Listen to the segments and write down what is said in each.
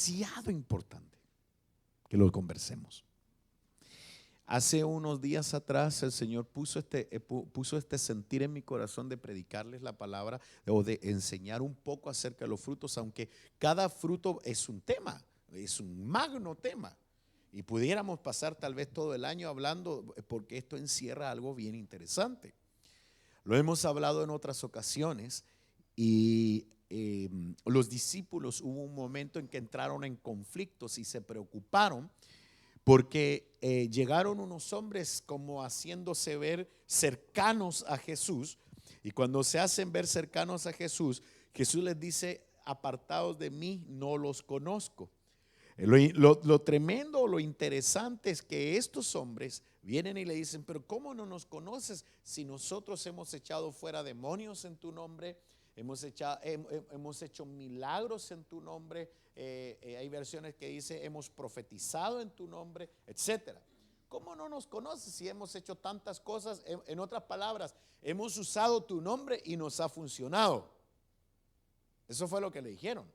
demasiado importante que lo conversemos. Hace unos días atrás el Señor puso este sentir en mi corazón de predicarles la palabra o de enseñar un poco acerca de los frutos, aunque cada fruto es un tema, es un magno tema. Y pudiéramos pasar tal vez todo el año hablando, porque esto encierra algo bien interesante. Lo hemos hablado en otras ocasiones y los discípulos hubo un momento en que entraron en conflictos y se preocuparon porque llegaron unos hombres como haciéndose ver cercanos a Jesús, y cuando se hacen ver cercanos a Jesús, Jesús les dice: apartados de mí, no los conozco. Lo tremendo, lo interesante es que estos hombres vienen y le dicen: pero ¿cómo no nos conoces si nosotros hemos echado fuera demonios en tu nombre? Hemos hecho milagros en tu nombre. Hay versiones que dice: hemos profetizado en tu nombre, etcétera. ¿Cómo no nos conoces si hemos hecho tantas cosas? En otras palabras, hemos usado tu nombre y nos ha funcionado. Eso fue lo que le dijeron.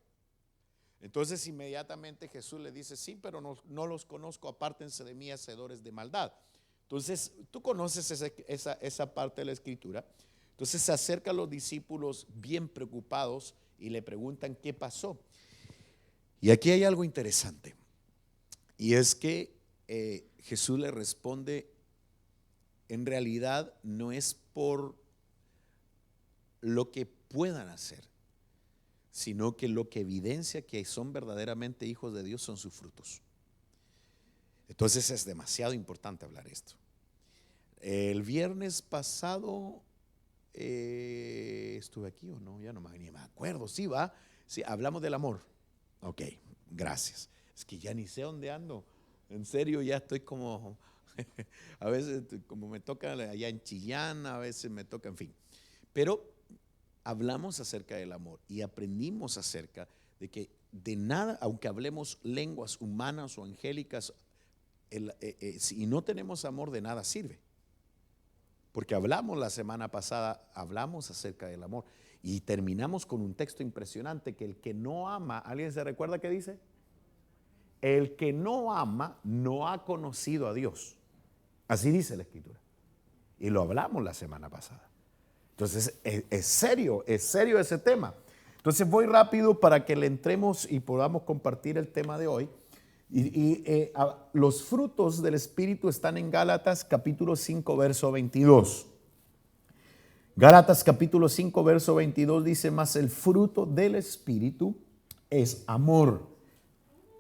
Entonces inmediatamente Jesús le dice: sí, pero no los conozco, apártense de mí, hacedores de maldad. Entonces tú conoces esa parte de la escritura. Entonces se acercan los discípulos bien preocupados y le preguntan qué pasó. Y aquí hay algo interesante, y es que Jesús le responde: en realidad no es por lo que puedan hacer, sino que lo que evidencia que son verdaderamente hijos de Dios son sus frutos. Entonces es demasiado importante hablar esto. El viernes pasado estuve aquí o no, ya no ni me acuerdo. Sí, va, sí, hablamos del amor. Ok, gracias. Es que ya ni sé dónde ando. En serio, ya estoy como a veces como me toca allá en Chillán, a veces me toca, en fin. Pero hablamos acerca del amor y aprendimos acerca de que de nada, aunque hablemos lenguas humanas o angélicas, si no tenemos amor, de nada sirve. Porque hablamos la semana pasada, hablamos acerca del amor y terminamos con un texto impresionante: que el que no ama, ¿alguien se recuerda qué dice? El que no ama no ha conocido a Dios. Así dice la escritura. Y lo hablamos la semana pasada. Entonces es serio ese tema. Entonces voy rápido para que le entremos y podamos compartir el tema de hoy. Los frutos del Espíritu están en Gálatas capítulo 5 verso 22. Gálatas capítulo 5 verso 22 dice: mas el fruto del Espíritu es amor,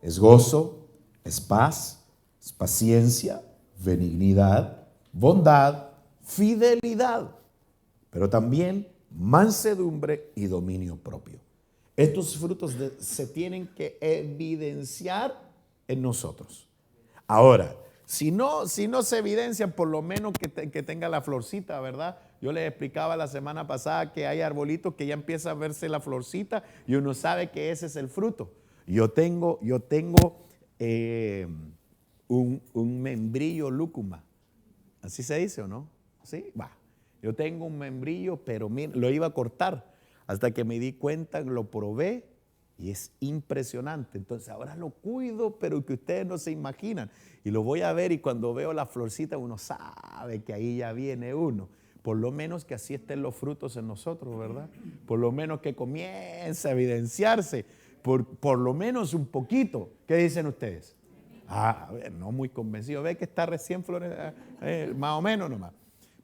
es gozo, es paz, es paciencia, benignidad, bondad, fidelidad, pero también mansedumbre y dominio propio. Estos frutos se tienen que evidenciar en nosotros. Ahora, si no se evidencian, por lo menos que tenga la florcita, ¿verdad? Yo les explicaba la semana pasada que hay arbolitos que ya empieza a verse la florcita y uno sabe que ese es el fruto. Yo tengo un membrillo lúcuma, ¿así se dice o no? Sí, va. Yo tengo un membrillo, pero mira, lo iba a cortar hasta que me di cuenta, lo probé y es impresionante. Entonces ahora lo cuido, pero que ustedes no se imaginan. Y lo voy a ver, y cuando veo la florcita uno sabe que ahí ya viene uno. Por lo menos que así estén los frutos en nosotros, ¿verdad? Por lo menos que comience a evidenciarse, por lo menos un poquito. ¿Qué dicen ustedes? A ver, no muy convencido. Ve que está recién floreciendo, más o menos nomás.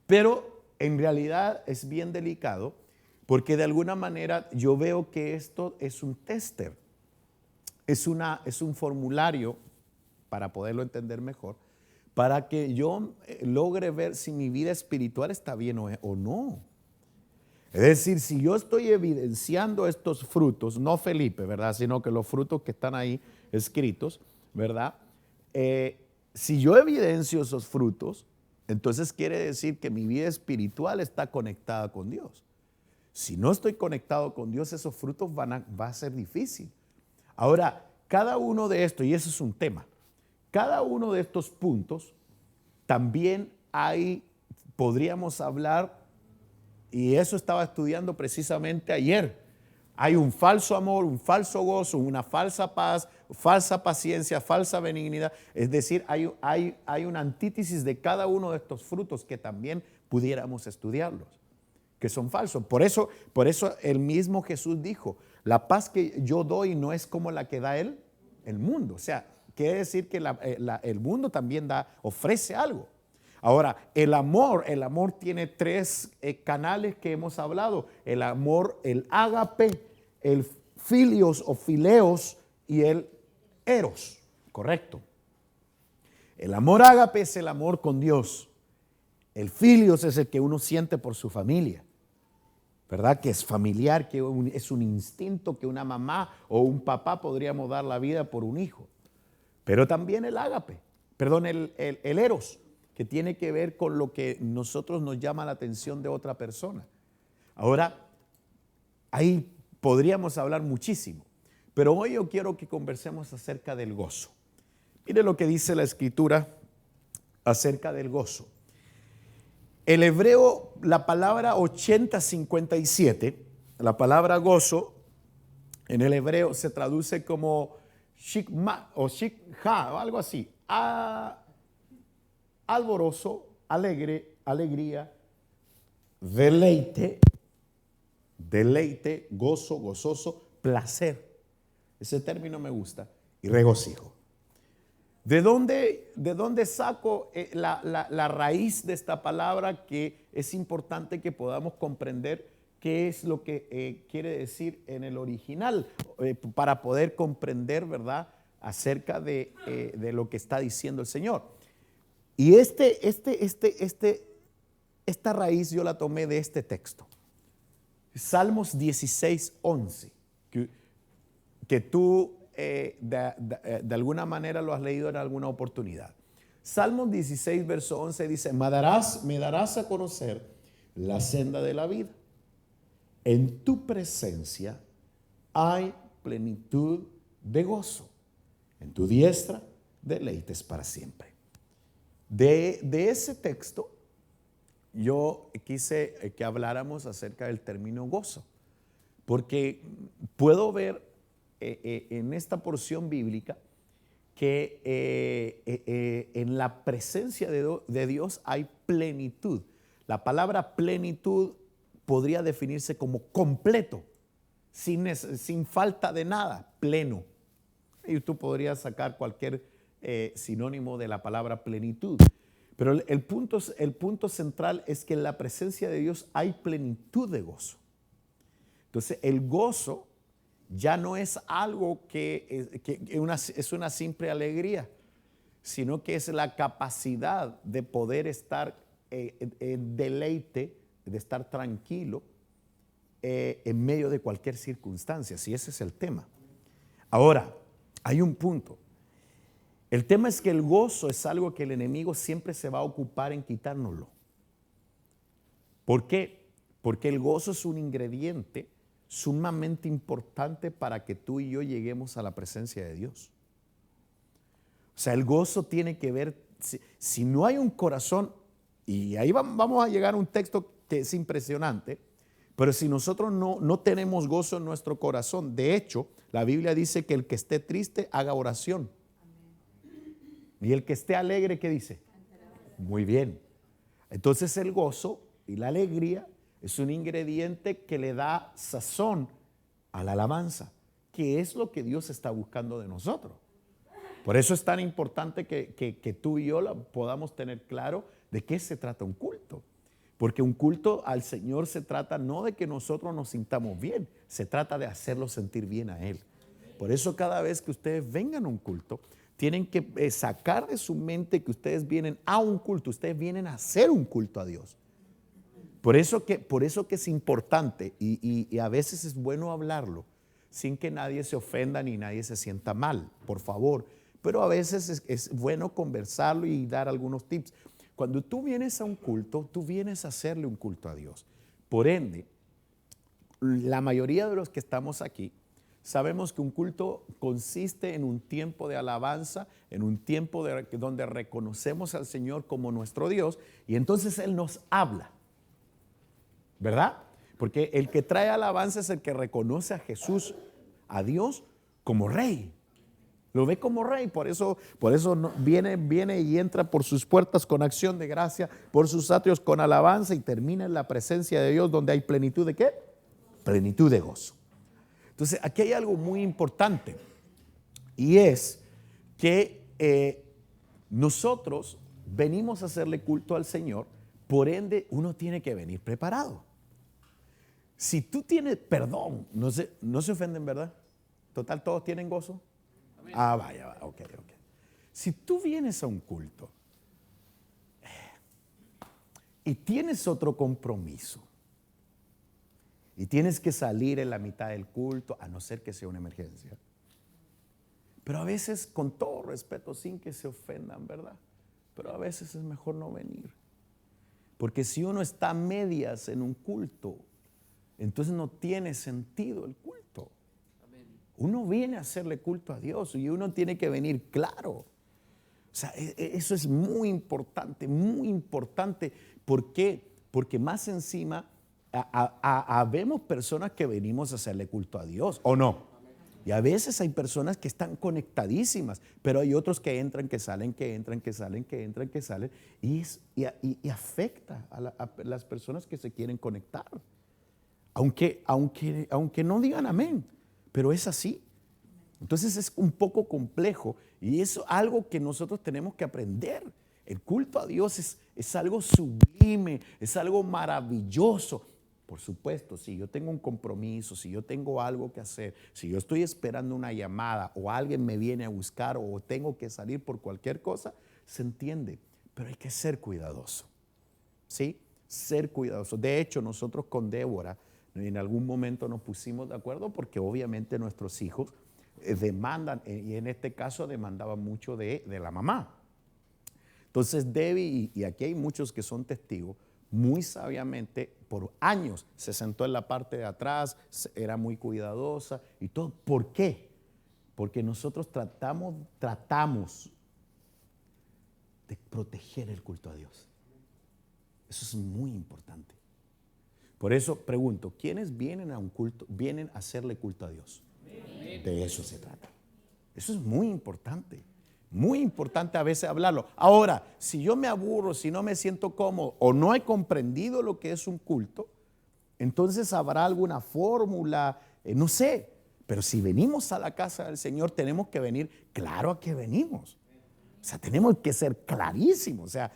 Pero en realidad es bien delicado, porque de alguna manera yo veo que esto es un tester, es un formulario para poderlo entender mejor, para que yo logre ver si mi vida espiritual está bien o no. Es decir, si yo estoy evidenciando estos frutos, no Felipe, ¿verdad? Sino que los frutos que están ahí escritos, ¿verdad? Si yo evidencio esos frutos, entonces quiere decir que mi vida espiritual está conectada con Dios. Si no estoy conectado con Dios, esos frutos va a ser difícil. Ahora, cada uno de estos, y eso es un tema, cada uno de estos puntos también podríamos hablar, y eso estaba estudiando precisamente ayer. Hay un falso amor, un falso gozo, una falsa paz, falsa paciencia, falsa benignidad. Es decir, hay una antítesis de cada uno de estos frutos que también pudiéramos estudiarlos, que son falsos. Por eso el mismo Jesús dijo, la paz que yo doy no es como la que da el mundo. O sea, quiere decir que el mundo también ofrece algo. Ahora, el amor tiene tres canales que hemos hablado. El amor, el ágape, el filios o fileos y el eros, correcto. El amor ágape es el amor con Dios. El filios es el que uno siente por su familia, ¿verdad? Que es familiar, que es un instinto que una mamá o un papá podríamos dar la vida por un hijo. Pero también el ágape, perdón, el eros, que tiene que ver con lo que nosotros nos llama la atención de otra persona. Ahora, ahí podríamos hablar muchísimo, pero hoy yo quiero que conversemos acerca del gozo. Mire lo que dice la Escritura acerca del gozo. El hebreo, la palabra 8057, la palabra gozo, en el hebreo se traduce como shikma o shikha o algo así. Alborozo, alegre, alegría, deleite, gozo, gozoso, placer. Ese término me gusta. Y regocijo. ¿De dónde saco la raíz de esta palabra? Que es importante que podamos comprender qué es lo que quiere decir en el original, para poder comprender, ¿verdad?, acerca de lo que está diciendo el Señor. Y esta raíz yo la tomé de este texto. Salmos 16:11, que tú de alguna manera lo has leído en alguna oportunidad. Salmos 16, verso 11 dice, me darás a conocer la senda de la vida. En tu presencia hay plenitud de gozo. En tu diestra deleites para siempre. De ese texto, yo quise que habláramos acerca del término gozo, porque puedo ver en esta porción bíblica que en la presencia de Dios hay plenitud. La palabra plenitud podría definirse como completo, sin falta de nada, pleno. Y tú podrías sacar cualquier sinónimo de la palabra plenitud. Pero el punto central es que en la presencia de Dios hay plenitud de gozo. Entonces, el gozo ya no es algo que es una simple alegría, sino que es la capacidad de poder estar en deleite, de estar tranquilo en medio de cualquier circunstancia, si ese es el tema. Ahora, hay un punto. El tema es que el gozo es algo que el enemigo siempre se va a ocupar en quitárnoslo. ¿Por qué? Porque el gozo es un ingrediente sumamente importante para que tú y yo lleguemos a la presencia de Dios. O sea, el gozo tiene que ver, si no hay un corazón, y ahí vamos a llegar a un texto que es impresionante, pero si nosotros no tenemos gozo en nuestro corazón, de hecho, la Biblia dice que el que esté triste haga oración. Y el que esté alegre, ¿qué dice? Muy bien. Entonces el gozo y la alegría es un ingrediente que le da sazón a la alabanza, que es lo que Dios está buscando de nosotros. Por eso es tan importante que tú y yo podamos tener claro de qué se trata un culto. Porque un culto al Señor se trata no de que nosotros nos sintamos bien, se trata de hacerlo sentir bien a Él. Por eso cada vez que ustedes vengan a un culto, tienen que sacar de su mente que ustedes vienen a un culto, ustedes vienen a hacer un culto a Dios. Por eso que es importante y a veces es bueno hablarlo sin que nadie se ofenda ni nadie se sienta mal, por favor. Pero a veces es bueno conversarlo y dar algunos tips. Cuando tú vienes a un culto, tú vienes a hacerle un culto a Dios. Por ende, la mayoría de los que estamos aquí sabemos que un culto consiste en un tiempo de alabanza, en un tiempo donde reconocemos al Señor como nuestro Dios y entonces Él nos habla, ¿verdad? Porque el que trae alabanza es el que reconoce a Jesús, a Dios, como Rey. Lo ve como rey, por eso viene y entra por sus puertas con acción de gracia, por sus atrios con alabanza y termina en la presencia de Dios donde hay plenitud de ¿qué? Plenitud de gozo. Entonces, aquí hay algo muy importante y es que nosotros venimos a hacerle culto al Señor, por ende uno tiene que venir preparado. Si tú tienes perdón, no se ofenden, ¿verdad? Total, todos tienen gozo. Ah, vaya, ok. Si tú vienes a un culto y tienes otro compromiso y tienes que salir en la mitad del culto, a no ser que sea una emergencia, pero a veces, con todo respeto, sin que se ofendan, ¿verdad? Pero a veces es mejor no venir. Porque si uno está a medias en un culto, entonces no tiene sentido el culto. Uno viene a hacerle culto a Dios y uno tiene que venir claro. O sea, eso es muy importante, muy importante. ¿Por qué? Porque más encima habemos personas que venimos a hacerle culto a Dios, ¿o no? Y a veces hay personas que están conectadísimas, pero hay otros que entran, que salen, que entran, que salen, que entran, que salen, y afecta a las personas que se quieren conectar. Aunque no digan amén, pero es así. Entonces es un poco complejo y es algo que nosotros tenemos que aprender. El culto a Dios es algo sublime, es algo maravilloso. Por supuesto, si yo tengo un compromiso, si yo tengo algo que hacer, si yo estoy esperando una llamada o alguien me viene a buscar o tengo que salir por cualquier cosa, se entiende, pero hay que ser cuidadoso. ¿Sí? Ser cuidadoso. De hecho, nosotros con Débora en algún momento nos pusimos de acuerdo porque obviamente nuestros hijos demandan, y en este caso demandaban mucho de la mamá. Entonces Debbie, y aquí hay muchos que son testigos, muy sabiamente por años se sentó en la parte de atrás, era muy cuidadosa y todo. ¿Por qué? Porque nosotros tratamos de proteger el culto a Dios. Eso es muy importante. Por eso pregunto, ¿quiénes vienen a un culto, vienen a hacerle culto a Dios? De eso se trata. Eso es muy importante. Muy importante a veces hablarlo. Ahora, si yo me aburro, si no me siento cómodo o no he comprendido lo que es un culto, entonces habrá alguna fórmula, no sé. Pero si venimos a la casa del Señor, tenemos que venir claro a qué venimos. O sea, tenemos que ser clarísimos. O sea,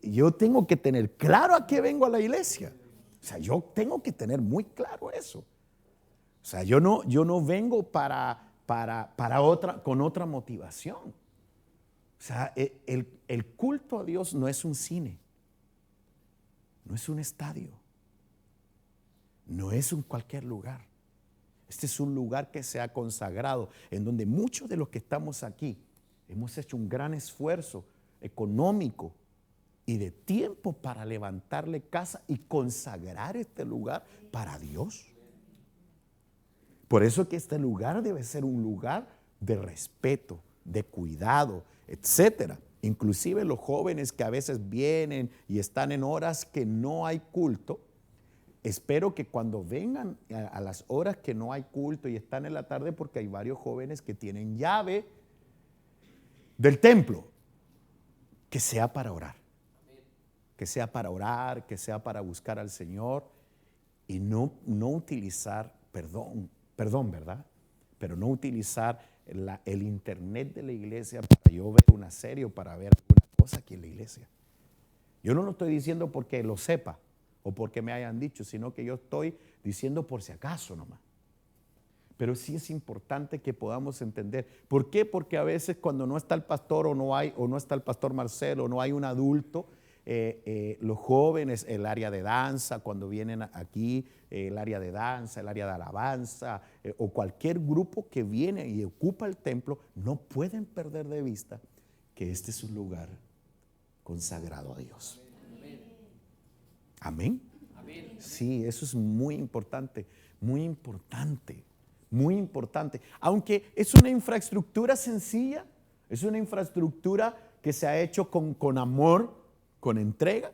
yo tengo que tener claro a qué vengo a la iglesia. O sea, yo tengo que tener muy claro eso. O sea, yo no vengo con otra motivación. O sea, el culto a Dios no es un cine, no es un estadio, no es un cualquier lugar. Este es un lugar que se ha consagrado, en donde muchos de los que estamos aquí hemos hecho un gran esfuerzo económico y de tiempo para levantarle casa y consagrar este lugar para Dios. Por eso que este lugar debe ser un lugar de respeto, de cuidado, etcétera. Inclusive los jóvenes que a veces vienen y están en horas que no hay culto, espero que cuando vengan a las horas que no hay culto y están en la tarde, porque hay varios jóvenes que tienen llave del templo, que sea para orar. Que sea para orar, que sea para buscar al Señor y no utilizar, perdón, ¿verdad? Pero no utilizar el internet de la iglesia para yo ver una serie o para ver alguna cosa aquí en la iglesia. Yo no lo estoy diciendo porque lo sepa o porque me hayan dicho, sino que yo estoy diciendo por si acaso nomás. Pero sí es importante que podamos entender. ¿Por qué? Porque a veces cuando no está el pastor o no está el pastor Marcelo, o no hay un adulto, los jóvenes, el área de danza, cuando vienen aquí, el área de danza, el área de alabanza, o cualquier grupo que viene y ocupa el templo, no pueden perder de vista que este es un lugar consagrado a Dios. Amén. Amén. Sí, eso es muy importante, muy importante, muy importante. Aunque es una infraestructura sencilla, es una infraestructura que se ha hecho con amor, con entrega,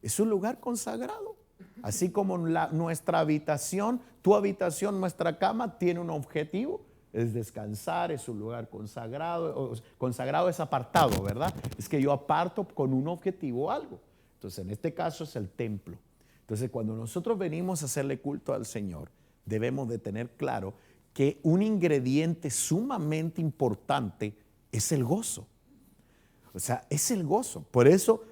es un lugar consagrado. Así como nuestra habitación, tu habitación, nuestra cama tiene un objetivo, es descansar, es un lugar consagrado. Consagrado es apartado, ¿verdad? Es que yo aparto con un objetivo algo. Entonces, en este caso es el templo. Entonces, cuando nosotros venimos a hacerle culto al Señor, debemos de tener claro que un ingrediente sumamente importante es el gozo. O sea, es el gozo. Por eso,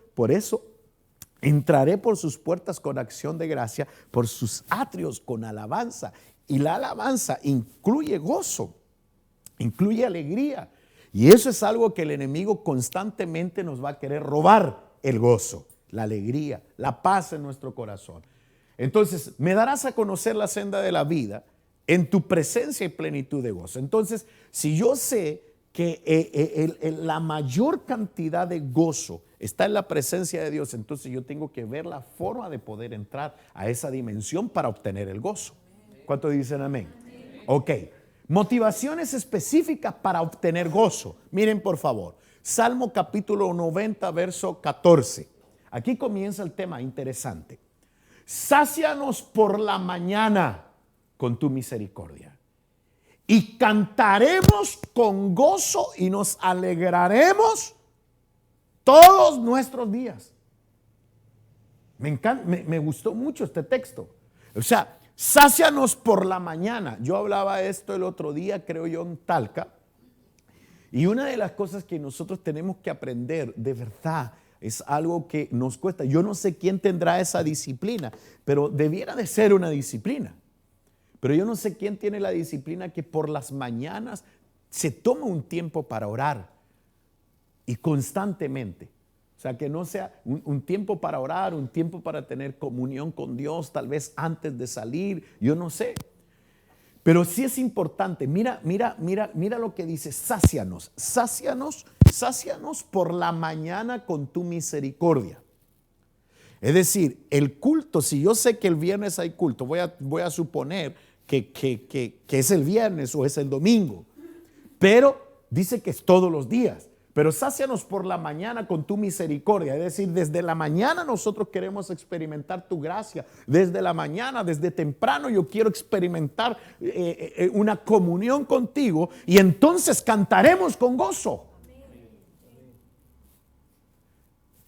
entraré por sus puertas con acción de gracia, por sus atrios con alabanza. Y la alabanza incluye gozo, incluye alegría. Y eso es algo que el enemigo constantemente nos va a querer robar, el gozo, la alegría, la paz en nuestro corazón. Entonces, me darás a conocer la senda de la vida en tu presencia y plenitud de gozo. Entonces, si yo sé que la mayor cantidad de gozo está en la presencia de Dios, entonces yo tengo que ver la forma de poder entrar a esa dimensión para obtener el gozo. ¿Cuántos dicen amén? Ok. Motivaciones específicas para obtener gozo. Miren por favor, Salmo capítulo 90, verso 14. Aquí comienza el tema interesante. Sácianos por la mañana con tu misericordia, y cantaremos con gozo y nos alegraremos todos nuestros días. Me encanta, me gustó mucho este texto. O sea, sácianos por la mañana. Yo hablaba esto el otro día, creo yo, en Talca. Y una de las cosas que nosotros tenemos que aprender, de verdad, es algo que nos cuesta. Yo no sé quién tendrá esa disciplina, pero debiera de ser una disciplina. Pero yo no sé quién tiene la disciplina que por las mañanas se toma un tiempo para orar y constantemente. O sea, que no sea un tiempo para orar, un tiempo para tener comunión con Dios, tal vez antes de salir, yo no sé. Pero sí es importante. Mira lo que dice: sácianos, sácianos, sácianos por la mañana con tu misericordia. Es decir, el culto, si yo sé que el viernes hay culto, voy a suponer que es el viernes o es el domingo, pero dice que es todos los días. Pero sácianos por la mañana con tu misericordia. Es decir, desde la mañana nosotros queremos experimentar tu gracia. Desde la mañana, desde temprano yo quiero experimentar una comunión contigo, y entonces cantaremos con gozo.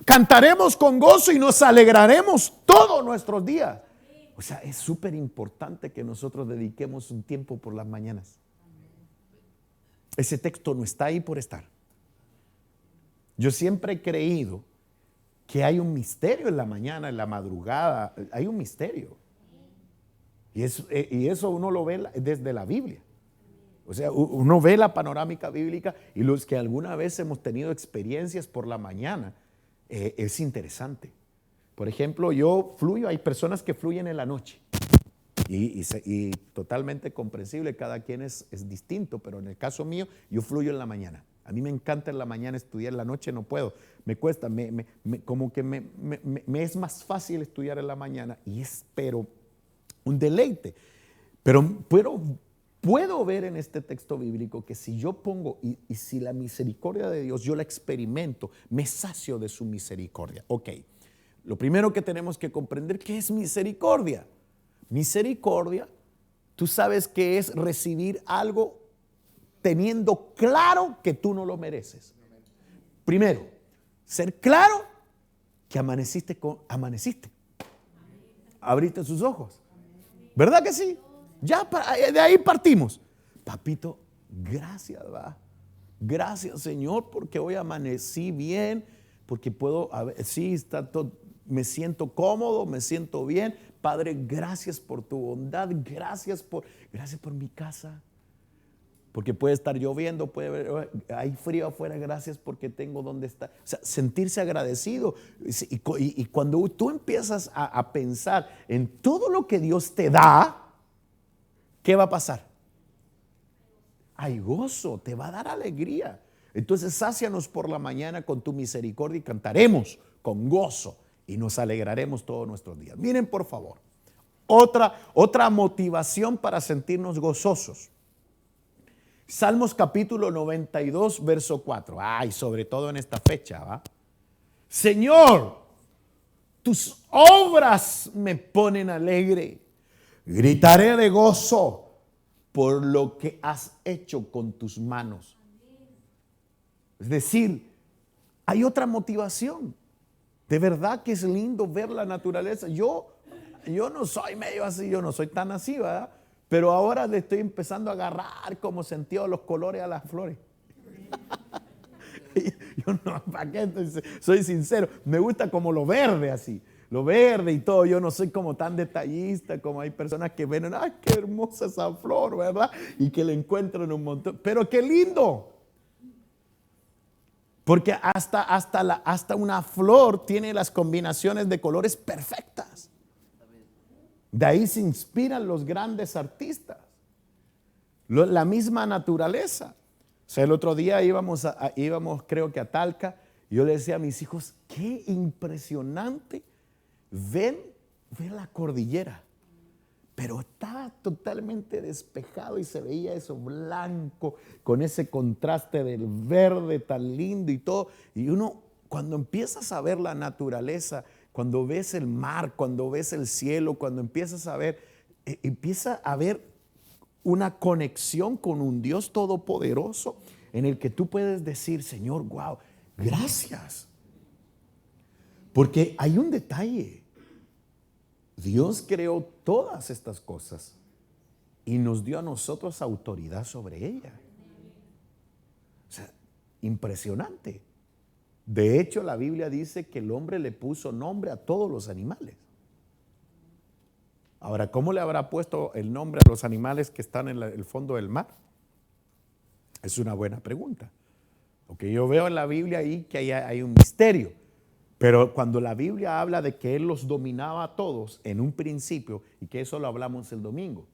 Cantaremos con gozo y nos alegraremos todos nuestros días. O sea, es súper importante que nosotros dediquemos un tiempo por las mañanas. Ese texto no está ahí por estar. Yo siempre he creído que hay un misterio en la mañana, en la madrugada. Hay un misterio. Y eso uno lo ve desde la Biblia. O sea, uno ve la panorámica bíblica, y los que alguna vez hemos tenido experiencias por la mañana, es interesante. Por ejemplo, yo fluyo, hay personas que fluyen en la noche. Y totalmente comprensible, cada quien es distinto, pero en el caso mío, yo fluyo en la mañana. A mí me encanta en la mañana estudiar, en la noche no puedo, me cuesta, como que me es más fácil estudiar en la mañana, y espero un deleite. Pero puedo ver en este texto bíblico que si yo pongo, y si la misericordia de Dios yo la experimento, me sacio de su misericordia. Ok, lo primero que tenemos que comprender, ¿qué es misericordia? Misericordia, tú sabes que es recibir algo teniendo claro que tú no lo mereces. Primero, ser claro que amaneciste. Abriste sus ojos. ¿Verdad que sí? Ya de ahí partimos. Papito, gracias, va. Gracias, Señor, porque hoy amanecí bien, porque puedo, sí, está todo, me siento cómodo, me siento bien. Padre, gracias por tu bondad, gracias por mi casa. Porque puede estar lloviendo, hay frío afuera, gracias porque tengo donde estar. O sea, sentirse agradecido. Y cuando tú empiezas a pensar en todo lo que Dios te da, ¿qué va a pasar? Hay gozo, te va a dar alegría. Entonces, sácianos por la mañana con tu misericordia y cantaremos con gozo y nos alegraremos todos nuestros días. Miren, por favor, otra motivación para sentirnos gozosos. Salmos capítulo 92, verso 4. Ay, sobre todo en esta fecha, ¿va? Señor, tus obras me ponen alegre. Gritaré de gozo por lo que has hecho con tus manos. Es decir, hay otra motivación. De verdad que es lindo ver la naturaleza. Yo no soy medio así, yo no soy tan así, ¿verdad? Pero ahora le estoy empezando a agarrar como sentido los colores a las flores. Yo no, ¿para qué? Soy sincero, me gusta como lo verde así, lo verde y todo. Yo no soy como tan detallista como hay personas que ven, ¡ay, qué hermosa esa flor!, ¿verdad? Y que le encuentran un montón. Pero qué lindo. Porque hasta una flor tiene las combinaciones de colores perfectas. De ahí se inspiran los grandes artistas. La misma naturaleza. O sea, el otro día íbamos creo que a Talca, y yo le decía a mis hijos, qué impresionante ver la cordillera. Pero estaba totalmente despejado y se veía eso blanco con ese contraste del verde tan lindo y todo. Y uno, cuando empiezas a ver la naturaleza, cuando ves el mar, cuando ves el cielo, cuando empiezas a ver, empieza a ver una conexión con un Dios todopoderoso en el que tú puedes decir, Señor, wow, gracias. Porque hay un detalle. Dios creó todas estas cosas y nos dio a nosotros autoridad sobre ellas. O sea, impresionante. De hecho, la Biblia dice que el hombre le puso nombre a todos los animales. Ahora, ¿cómo le habrá puesto el nombre a los animales que están en el fondo del mar? Es una buena pregunta. Porque yo veo en la Biblia ahí que hay un misterio. Pero cuando la Biblia habla de que Él los dominaba a todos en un principio, y que eso lo hablamos el domingo,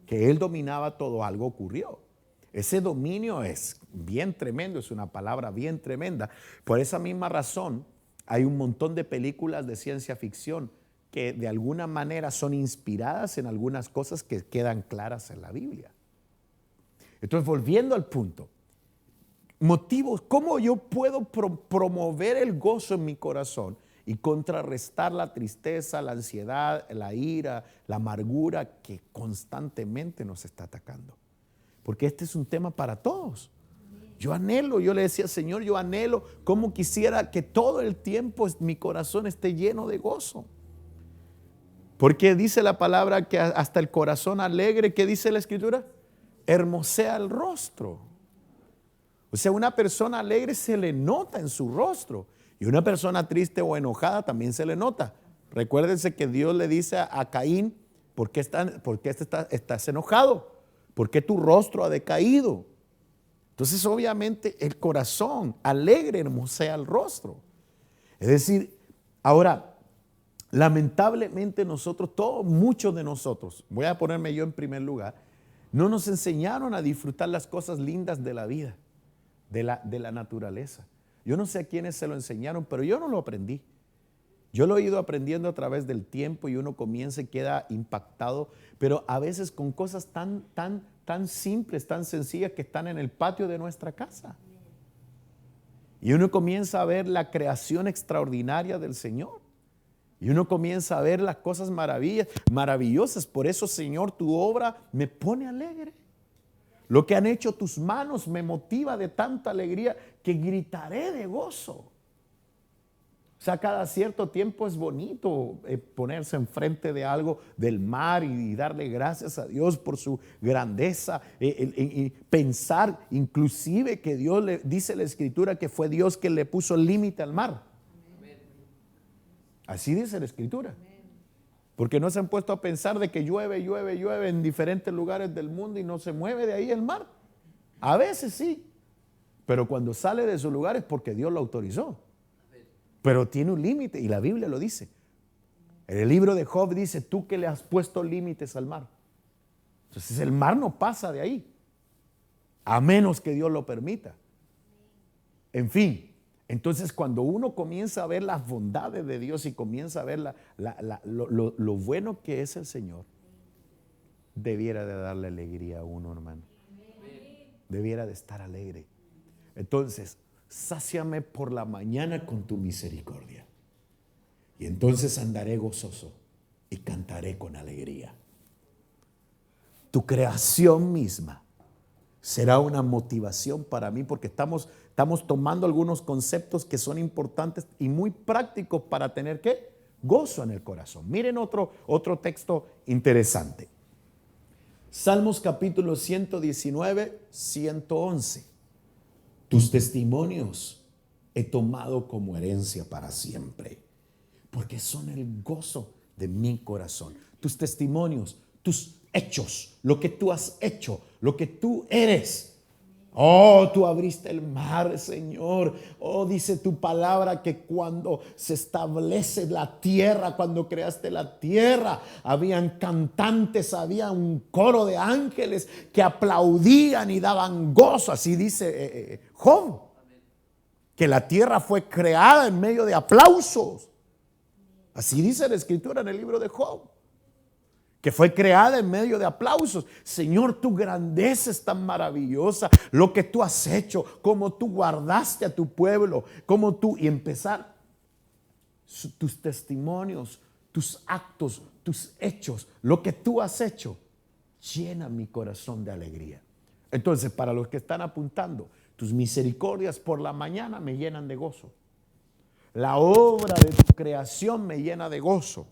que Él dominaba todo, algo ocurrió. Ese dominio es bien tremendo, es una palabra bien tremenda. Por esa misma razón, hay un montón de películas de ciencia ficción que de alguna manera son inspiradas en algunas cosas que quedan claras en la Biblia. Entonces, volviendo al punto, motivos, ¿cómo yo puedo promover el gozo en mi corazón y contrarrestar la tristeza, la ansiedad, la ira, la amargura que constantemente nos está atacando? Porque este es un tema para todos. Yo le decía, Señor, yo anhelo, como quisiera que todo el tiempo mi corazón esté lleno de gozo. Porque dice la palabra que hasta el corazón alegre, ¿qué dice la Escritura? Hermosea el rostro. O sea, una persona alegre se le nota en su rostro. Y una persona triste o enojada también se le nota. Recuérdense que Dios le dice a Caín, ¿por qué estás enojado? ¿Por qué tu rostro ha decaído? Entonces, obviamente, el corazón alegre hermosea el rostro. Es decir, ahora, lamentablemente muchos de nosotros, voy a ponerme yo en primer lugar, no nos enseñaron a disfrutar las cosas lindas de la vida. De la naturaleza. Yo no sé a quiénes se lo enseñaron, pero yo no lo aprendí. Yo lo he ido aprendiendo a través del tiempo y uno comienza y queda impactado, pero a veces con cosas tan simples, tan sencillas que están en el patio de nuestra casa. Y uno comienza a ver la creación extraordinaria del Señor. Y uno comienza a ver las cosas maravillosas. Por eso, Señor, tu obra me pone alegre. Lo que han hecho tus manos me motiva de tanta alegría que gritaré de gozo. O sea, cada cierto tiempo es bonito ponerse enfrente de algo del mar y darle gracias a Dios por su grandeza. Y pensar inclusive que Dios le dice la Escritura que fue Dios que le puso límite al mar. Así dice la Escritura. Porque no se han puesto a pensar de que llueve en diferentes lugares del mundo y no se mueve de ahí el mar. A veces sí, pero cuando sale de su lugar es porque Dios lo autorizó. Pero tiene un límite y la Biblia lo dice. En el libro de Job dice, tú que le has puesto límites al mar. Entonces el mar no pasa de ahí, a menos que Dios lo permita. En fin. Entonces, cuando uno comienza a ver las bondades de Dios y comienza a ver lo bueno que es el Señor, debiera de darle alegría a uno, hermano. Debiera de estar alegre. Entonces, sáciame por la mañana con tu misericordia. Y entonces andaré gozoso y cantaré con alegría. tu creación misma será una motivación para mí, porque estamos tomando algunos conceptos que son importantes y muy prácticos para tener ¿qué? Gozo en el corazón. Miren otro texto interesante. Salmos capítulo 119, 111. Tus testimonios he tomado como herencia para siempre, porque son el gozo de mi corazón. Tus testimonios, tus hechos, lo que tú has hecho, lo que tú eres. Oh, tú abriste el mar, Señor. Oh, dice tu palabra que cuando se establece la tierra, cuando creaste la tierra, habían cantantes, había un coro de ángeles que aplaudían y daban gozo. Así dice Job, que la tierra fue creada en medio de aplausos. Así dice la escritura en el libro de Job, que fue creada en medio de aplausos. Señor, tu grandeza es tan maravillosa, lo que tú has hecho, cómo tú guardaste a tu pueblo, cómo tú, y empezar tus testimonios, tus actos, tus hechos, lo que tú has hecho, llena mi corazón de alegría. Entonces, para los que están apuntando, tus misericordias por la mañana me llenan de gozo. La obra de tu creación me llena de gozo.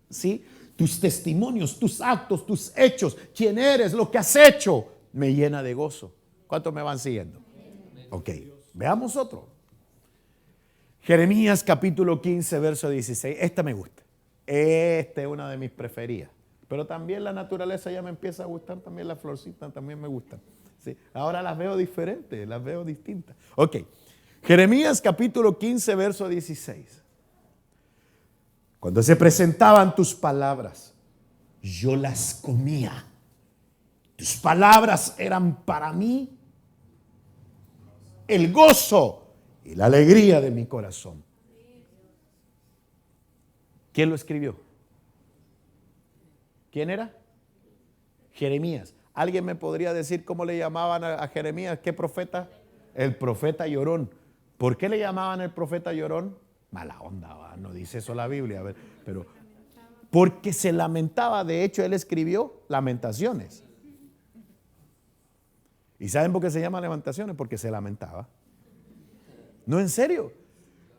¿Sí? Tus testimonios, tus actos, tus hechos, quién eres, lo que has hecho, me llena de gozo. ¿Cuántos me van siguiendo? Ok, veamos otro. Jeremías capítulo 15, verso 16. Esta me gusta. Esta es una de mis preferidas. Pero también la naturaleza ya me empieza a gustar, también las florcitas también me gustan. ¿Sí? Ahora las veo diferentes, las veo distintas. Ok, Jeremías capítulo 15, verso 16. Cuando se presentaban tus palabras, yo las comía. Tus palabras eran para mí el gozo y la alegría de mi corazón. ¿Quién lo escribió? ¿Quién era? Jeremías. ¿Alguien me podría decir cómo le llamaban a Jeremías? ¿Qué profeta? El profeta llorón. ¿Por qué le llamaban el profeta llorón? Mala onda, ¿va? No dice eso la Biblia, a ver, pero porque se lamentaba. De hecho, él escribió Lamentaciones. ¿Y saben por qué se llama Lamentaciones? Porque se lamentaba. No, en serio.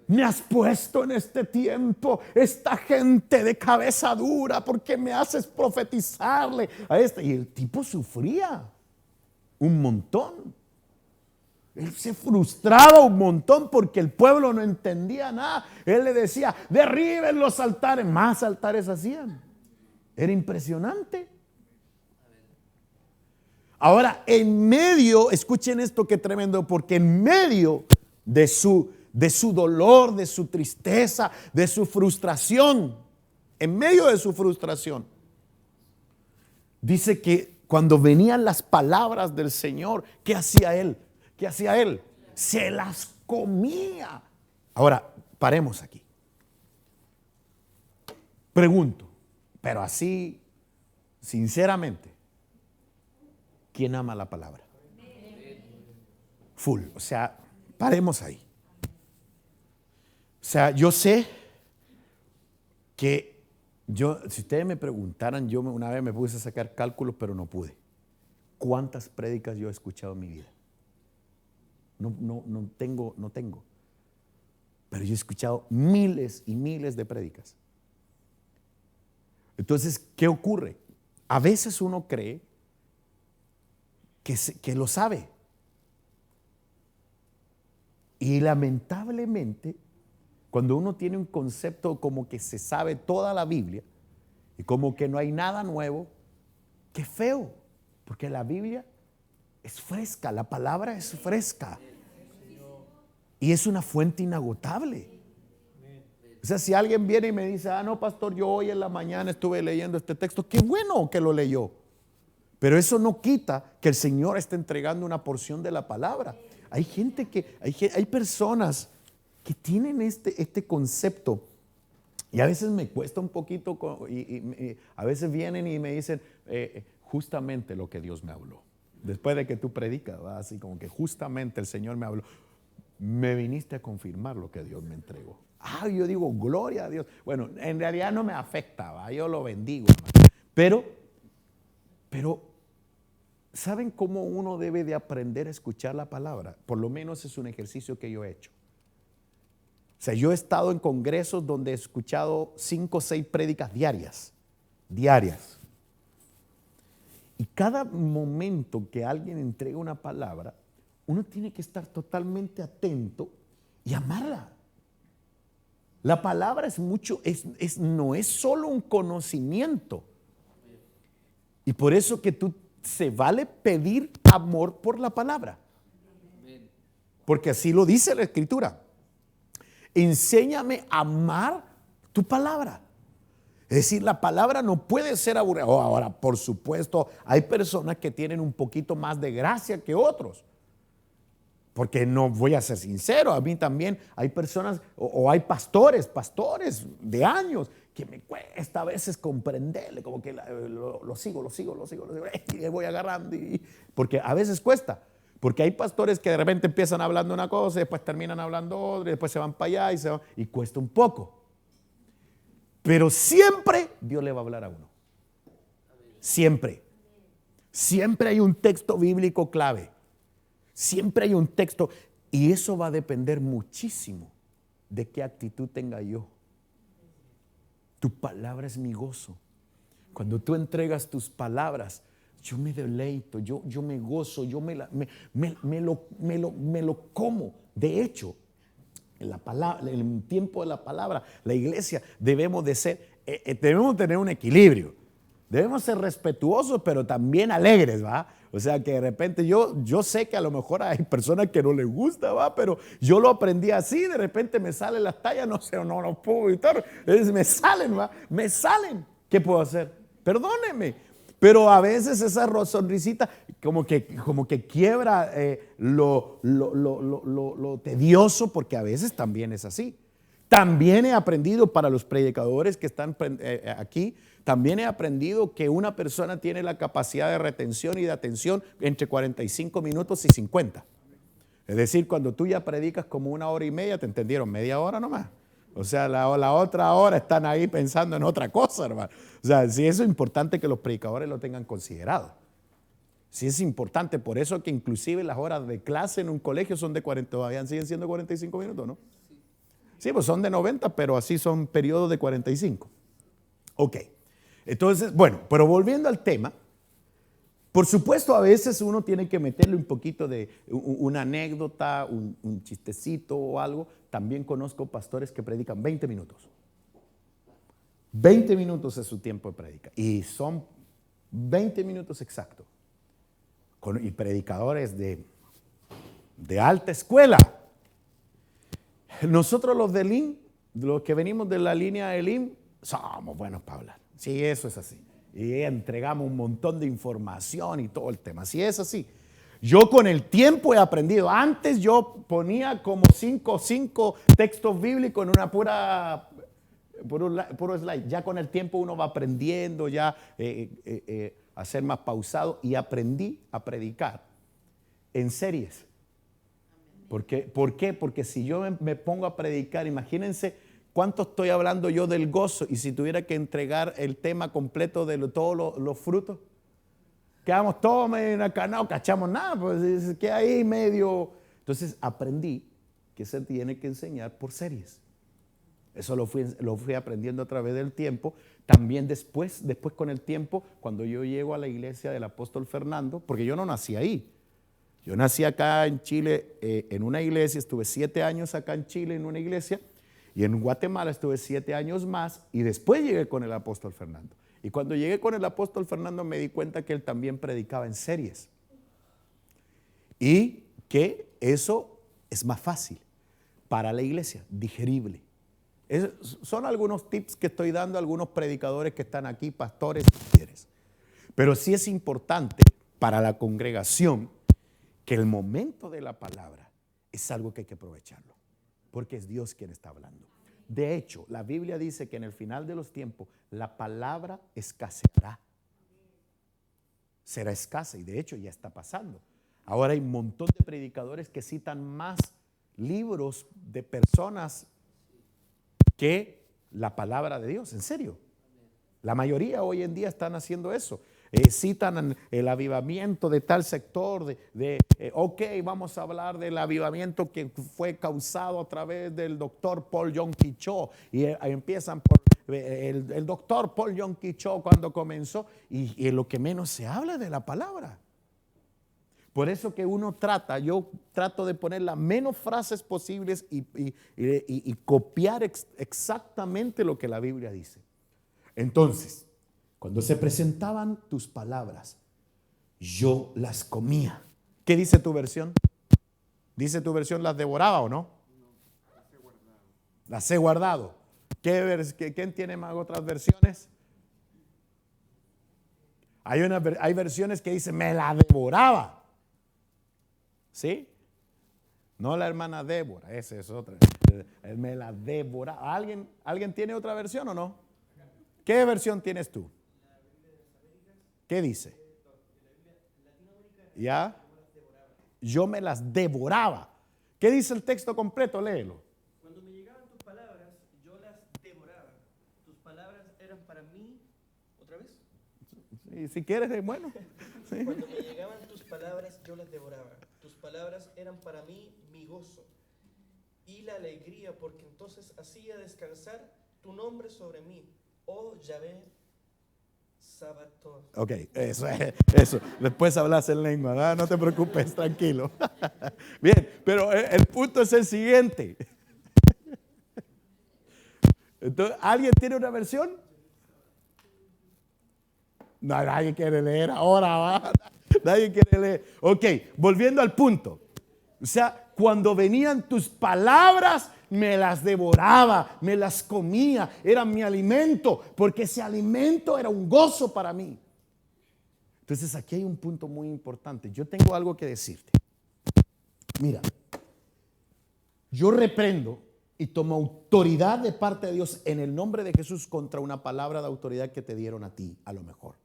Me has puesto en este tiempo esta gente de cabeza dura, porque me haces profetizarle a este. Y el tipo sufría un montón. Él se frustraba un montón porque el pueblo no entendía nada. Él le decía, derriben los altares. Más altares hacían. Era impresionante. Ahora, en medio, escuchen esto que tremendo, porque en medio de su dolor, de su tristeza, de su frustración, en medio de su frustración, dice que cuando venían las palabras del Señor, ¿qué hacía él? ¿Qué hacía él? Se las comía. Ahora, paremos aquí. Pregunto, pero así, sinceramente, ¿quién ama la palabra? Full, o sea, paremos ahí. O sea, yo sé que si ustedes me preguntaran, yo una vez me puse a sacar cálculos, pero no pude. ¿Cuántas prédicas yo he escuchado en mi vida? No tengo. Pero yo he escuchado miles y miles de prédicas. Entonces, ¿qué ocurre? A veces uno cree que lo sabe. Y lamentablemente, cuando uno tiene un concepto como que se sabe toda la Biblia y como que no hay nada nuevo, qué feo, porque la Biblia es fresca, la palabra es fresca y es una fuente inagotable. O sea, si alguien viene y me dice, no, pastor, yo hoy en la mañana estuve leyendo este texto, qué bueno que lo leyó. Pero eso no quita que el Señor esté entregando una porción de la palabra. Hay gente hay personas que tienen este concepto, y a veces me cuesta un poquito, y a veces vienen y me dicen justamente lo que Dios me habló. Después de que tú predicas, ¿va? Así como que justamente el Señor me habló. Me viniste a confirmar lo que Dios me entregó. Yo digo, gloria a Dios. Bueno, en realidad no me afecta, ¿va? Yo lo bendigo, hermano. Pero Pero ¿saben cómo uno debe de aprender a escuchar la palabra? Por lo menos es un ejercicio que yo he hecho. O sea, yo he estado en congresos donde he escuchado 5 o 6 prédicas diarias. Y cada momento que alguien entrega una palabra, uno tiene que estar totalmente atento y amarla. La palabra es mucho, no es solo un conocimiento. Y por eso que se vale pedir amor por la palabra. Porque así lo dice la Escritura. Enséñame a amar tu palabra. Es decir, la palabra no puede ser aburrida. Ahora, por supuesto, hay personas que tienen un poquito más de gracia que otros. Porque no voy a ser sincero, a mí también hay personas o hay pastores de años que me cuesta a veces comprenderle, como que lo sigo, y voy agarrando, porque a veces cuesta. Porque hay pastores que de repente empiezan hablando una cosa, y después terminan hablando otra, y después se van para allá y cuesta un poco. Pero siempre Dios le va a hablar a uno. Siempre. Siempre hay un texto bíblico clave. Siempre hay un texto. Y eso va a depender muchísimo de qué actitud tenga yo. Tu palabra es mi gozo. Cuando tú entregas tus palabras, yo me deleito, yo me gozo, yo me lo como. De hecho, en el tiempo de la palabra, la iglesia debemos tener un equilibrio. Debemos ser respetuosos, pero también alegres, ¿va? O sea, que de repente yo sé que a lo mejor hay personas que no les gusta, ¿va? Pero yo lo aprendí así, de repente me salen las tallas, no sé, no puedo evitar, me salen, ¿va? Me salen. ¿Qué puedo hacer? Perdónenme. Pero a veces esa sonrisita como que quiebra lo tedioso, porque a veces también es así. También he aprendido, para los predicadores que están aquí, también he aprendido que una persona tiene la capacidad de retención y de atención entre 45 minutos y 50. Es decir, cuando tú ya predicas como 1 hora y media, te entendieron, media hora nomás. O sea, la otra hora están ahí pensando en otra cosa, hermano. O sea, sí, eso es importante que los predicadores lo tengan considerado. Sí, es importante, por eso que inclusive las horas de clase en un colegio son de 40, todavía siguen siendo 45 minutos, ¿no? Sí, pues son de 90, pero así son periodos de 45. Ok. Entonces, bueno, pero volviendo al tema, por supuesto a veces uno tiene que meterle un poquito de una anécdota, un chistecito o algo. También conozco pastores que predican 20 minutos. 20 minutos es su tiempo de predica. Y son 20 minutos exactos. Y predicadores de alta escuela. Nosotros los de Elim, los que venimos de la línea de Elim, somos buenos para hablar. Sí, eso es así. Y entregamos un montón de información y todo el tema. Sí, es así. Yo con el tiempo he aprendido. Antes yo ponía como 5 textos bíblicos en una puro slide. Ya con el tiempo uno va aprendiendo ya a ser más pausado, y aprendí a predicar en series. ¿Por qué? Porque si yo me pongo a predicar, imagínense cuánto estoy hablando yo del gozo, y si tuviera que entregar el tema completo de todos los frutos, quedamos todos medio acá, no cachamos nada, pues queda ahí medio. Entonces aprendí que se tiene que enseñar por series. Eso lo fui aprendiendo a través del tiempo. También después con el tiempo, cuando yo llego a la iglesia del apóstol Fernando, porque yo no nací ahí. Yo nací acá en Chile en una iglesia, estuve 7 años acá en Chile en una iglesia, y en Guatemala estuve 7 años más, y después llegué con el apóstol Fernando. Y cuando llegué con el apóstol Fernando me di cuenta que él también predicaba en series. Y que eso es más fácil para la iglesia, digerible. Son algunos tips que estoy dando a algunos predicadores que están aquí, pastores y líderes. Pero sí es importante para la congregación que el momento de la palabra es algo que hay que aprovecharlo, porque es Dios quien está hablando. De hecho, la Biblia dice que en el final de los tiempos la palabra escaseará. Será escasa, y de hecho ya está pasando. Ahora hay un montón de predicadores que citan más libros de personas que la palabra de Dios, en serio. La mayoría hoy en día están haciendo eso. citan el avivamiento de tal sector, ok, vamos a hablar del avivamiento que fue causado a través del doctor Paul Yonggi Cho, y empiezan por el doctor Paul Yonggi Cho cuando comenzó, y lo que menos se habla de la palabra. Por eso que yo trato de poner las menos frases posibles y copiar exactamente lo que la Biblia dice. Entonces, cuando se presentaban tus palabras, yo las comía. ¿Qué dice tu versión? ¿Dice tu versión las devoraba o no? Las he guardado. ¿Quién tiene más otras versiones? Hay versiones que dicen me la devoraba. ¿Sí? No la hermana Débora, esa es otra. Me la devoraba. ¿Alguien tiene otra versión o no? ¿Qué versión tienes tú? ¿Qué dice? ¿Ya? Yo me las devoraba. ¿Qué dice el texto completo? Léelo. Cuando me llegaban tus palabras, yo las devoraba. Tus palabras eran para mí, ¿otra vez? Sí, si quieres, bueno. Sí. Cuando me llegaban tus palabras, yo las devoraba. Tus palabras eran para mí mi gozo y la alegría, porque entonces hacía descansar tu nombre sobre mí, oh Yahvé Sabaoth. Ok, eso. Después hablas en lengua, ¿verdad? No te preocupes, tranquilo. Bien, pero el punto es el siguiente. Entonces, ¿alguien tiene una versión? No, nadie quiere leer ahora, ¿va? Nadie quiere leer. Ok, volviendo al punto. O sea, cuando venían tus palabras, me las devoraba, me las comía, era mi alimento, porque ese alimento era un gozo para mí. Entonces aquí hay un punto muy importante. Yo tengo algo que decirte. Mira, yo reprendo y tomo autoridad de parte de Dios en el nombre de Jesús contra una palabra de autoridad que te dieron a ti, a lo mejor.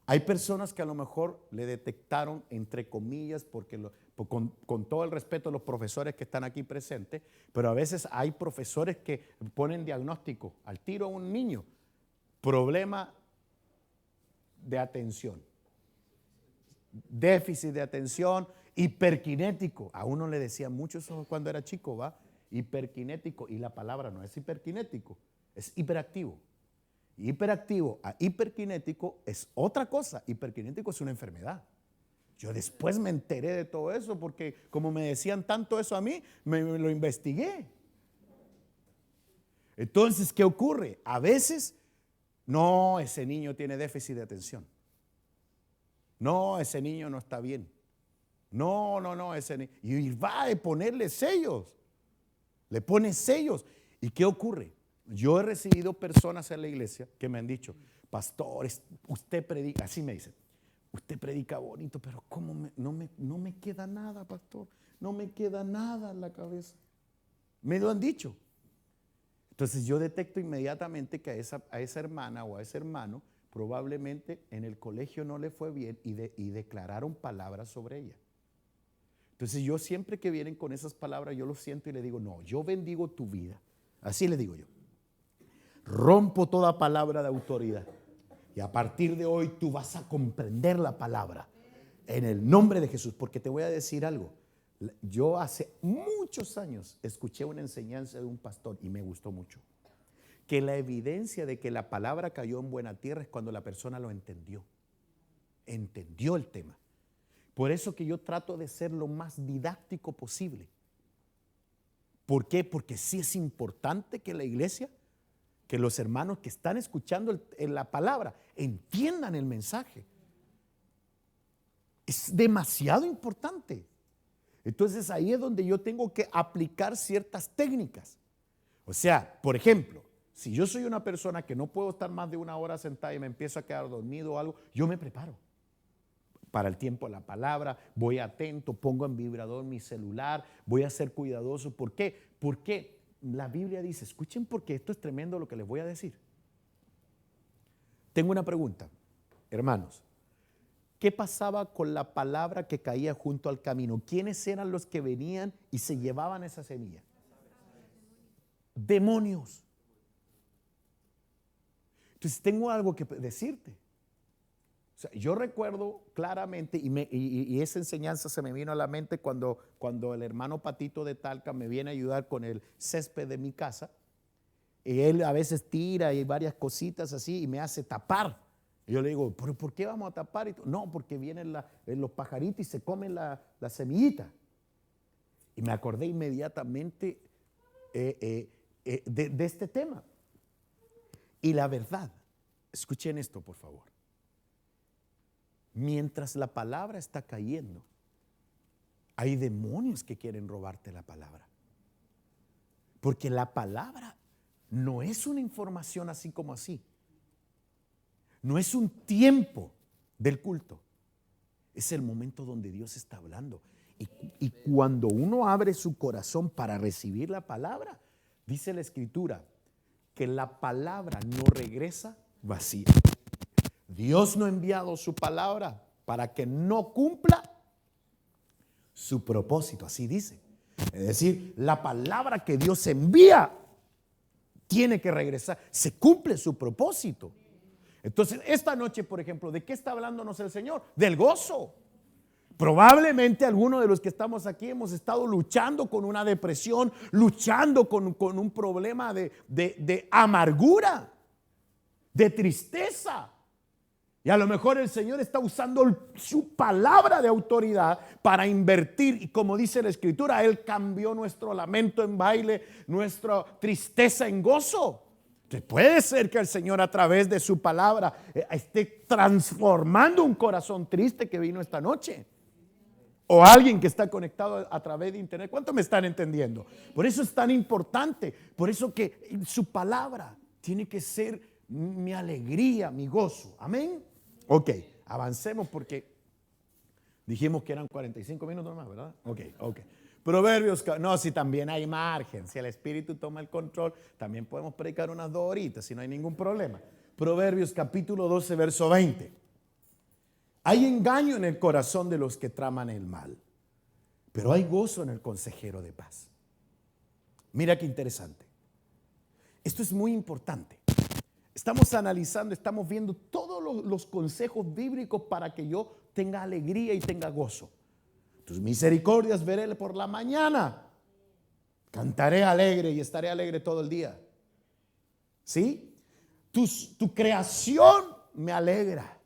Hay personas que a lo mejor le detectaron, entre comillas, porque con todo el respeto a los profesores que están aquí presentes, pero a veces hay profesores que ponen diagnóstico al tiro a un niño, problema de atención, déficit de atención, hiperkinético. A uno le decían mucho eso cuando era chico, ¿va? Hiperkinético, y la palabra no es hiperkinético, es hiperactivo. Hiperactivo a hiperkinético es otra cosa. Hiperkinético es una enfermedad. Yo después me enteré de todo eso porque como me decían tanto eso a mí, me lo investigué. Entonces, ¿qué ocurre? A veces, no, ese niño tiene déficit de atención. No, ese niño no está bien. No, ese niño. Y va a ponerle sellos. Le pone sellos. ¿Y qué ocurre? Yo he recibido personas en la iglesia que me han dicho, pastor, usted predica, así me dicen, usted predica bonito, pero ¿cómo no me queda nada, pastor? No me queda nada en la cabeza. Me lo han dicho. Entonces yo detecto inmediatamente que a esa hermana o a ese hermano probablemente en el colegio no le fue bien y declararon palabras sobre ella. Entonces yo siempre que vienen con esas palabras yo lo siento y le digo, no, yo bendigo tu vida. Así le digo yo. Rompo toda palabra de autoridad. Y a partir de hoy tú vas a comprender la palabra en el nombre de Jesús. Porque te voy a decir algo. Yo hace muchos años escuché una enseñanza de un pastor y me gustó mucho. Que la evidencia de que la palabra cayó en buena tierra es cuando la persona lo entendió. Entendió el tema. Por eso que yo trato de ser lo más didáctico posible. ¿Por qué? Porque sí es importante que la iglesia, que los hermanos que están escuchando la palabra entiendan el mensaje. Es demasiado importante. Entonces ahí es donde yo tengo que aplicar ciertas técnicas. O sea, por ejemplo, si yo soy una persona que no puedo estar más de una hora sentada y me empiezo a quedar dormido o algo, yo me preparo para el tiempo de la palabra, voy atento, pongo en vibrador mi celular, voy a ser cuidadoso. ¿Por qué? Porque la Biblia dice, escuchen porque esto es tremendo lo que les voy a decir. Tengo una pregunta, hermanos. ¿Qué pasaba con la palabra que caía junto al camino? ¿Quiénes eran los que venían y se llevaban esa semilla? Demonios. Entonces tengo algo que decirte. O sea, yo recuerdo claramente, y esa enseñanza se me vino a la mente cuando el hermano Patito de Talca me viene a ayudar con el césped de mi casa. Y él a veces tira y varias cositas así y me hace tapar. Y yo le digo, ¿pero por qué vamos a tapar? No, porque vienen los pajaritos y se comen la semillita. Y me acordé inmediatamente de este tema. Y la verdad, escuchen esto por favor. Mientras la palabra está cayendo, hay demonios que quieren robarte la palabra. Porque la palabra no es una información así como así. No es un tiempo del culto. Es el momento donde Dios está hablando. Y cuando uno abre su corazón para recibir la palabra, dice la Escritura que la palabra no regresa vacía. Dios no ha enviado su palabra para que no cumpla su propósito, así dice. Es decir, la palabra que Dios envía tiene que regresar, se cumple su propósito. Entonces, esta noche, por ejemplo, ¿de qué está hablándonos el Señor? Del gozo. Probablemente algunos de los que estamos aquí hemos estado luchando con una depresión, luchando con un problema de amargura, de tristeza. Y a lo mejor el Señor está usando su palabra de autoridad para invertir. Y como dice la Escritura, Él cambió nuestro lamento en baile, nuestra tristeza en gozo. Entonces puede ser que el Señor a través de su palabra esté transformando un corazón triste que vino esta noche. O alguien que está conectado a través de internet. ¿Cuánto me están entendiendo? Por eso es tan importante. Por eso que su palabra tiene que ser mi alegría, mi gozo. Amén. Ok, avancemos porque dijimos que eran 45 minutos más, ¿verdad? Ok. Proverbios, no, si también hay margen, si el Espíritu toma el control, también podemos predicar unas 2 horitas, si no hay ningún problema. Proverbios capítulo 12, verso 20. Hay engaño en el corazón de los que traman el mal, pero hay gozo en el consejero de paz. Mira qué interesante. Esto es muy importante. Estamos analizando, estamos viendo todos los consejos bíblicos para que yo tenga alegría y tenga gozo. Tus misericordias veré por la mañana. Cantaré alegre y estaré alegre todo el día. ¿Sí? Tu creación me alegra.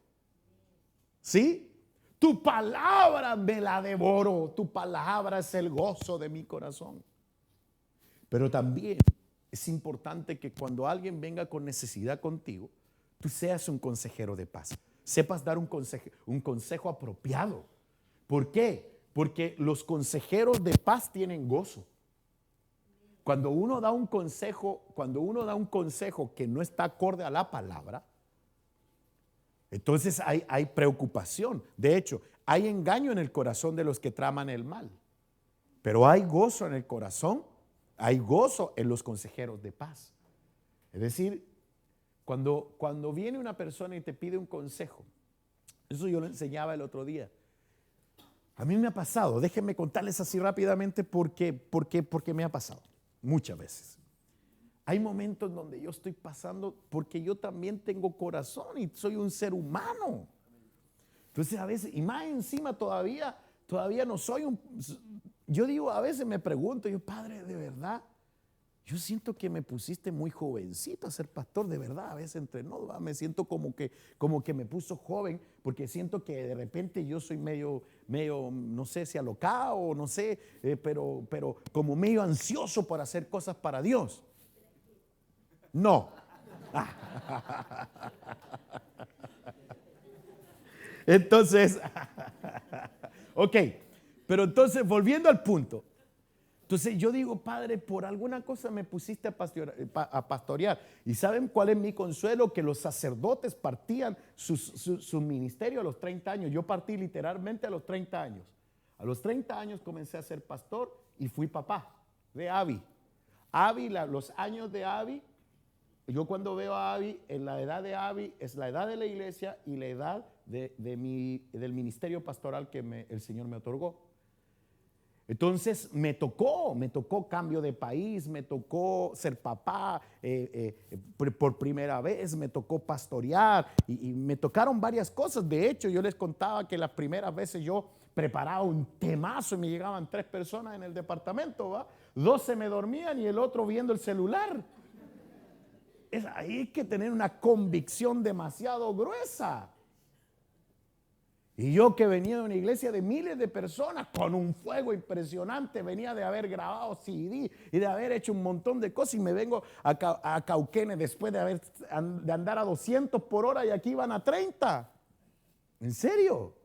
¿Sí? Tu palabra me la devoro. Tu palabra es el gozo de mi corazón. Pero también es importante que cuando alguien venga con necesidad contigo, tú seas un consejero de paz. Sepas dar un consejo apropiado. ¿Por qué? Porque los consejeros de paz tienen gozo. Cuando uno da un consejo que no está acorde a la palabra, entonces hay preocupación. De hecho, hay engaño en el corazón de los que traman el mal. Pero hay gozo en el corazón, hay gozo en los consejeros de paz. Es decir, cuando viene una persona y te pide un consejo, eso yo lo enseñaba el otro día. A mí me ha pasado, déjenme contarles así rápidamente porque me ha pasado muchas veces. Hay momentos donde yo estoy pasando porque yo también tengo corazón y soy un ser humano. Entonces a veces, y más encima todavía no soy yo digo, a veces me pregunto, Padre, de verdad, yo siento que me pusiste muy jovencito a ser pastor, de verdad, a veces entre no, me siento como que me puso joven, porque siento que de repente yo soy medio, no sé si alocado o no sé, pero como medio ansioso por hacer cosas para Dios. No. Entonces, ok, pero entonces volviendo al punto. Entonces yo digo, Padre, por alguna cosa me pusiste a pastorear. ¿Y saben cuál es mi consuelo? Que los sacerdotes partían su ministerio a los 30 años. Yo partí literalmente a los 30 años. A los 30 años comencé a ser pastor y fui papá de Abby. Los años de Abby, yo cuando veo a Abby, en la edad de Abby es la edad de la iglesia y la edad del ministerio pastoral que el Señor me otorgó. Entonces me tocó cambio de país, me tocó ser papá por primera vez, me tocó pastorear y me tocaron varias cosas. De hecho, yo les contaba que las primeras veces yo preparaba un temazo y me llegaban 3 personas en el departamento, ¿va? 2 se me dormían y el otro viendo el celular. Hay que tener una convicción demasiado gruesa. Y yo que venía de una iglesia de miles de personas con un fuego impresionante, venía de haber grabado CD y de haber hecho un montón de cosas y me vengo a Cauquenes después de andar a 200 por hora y aquí van a 30. ¿En serio?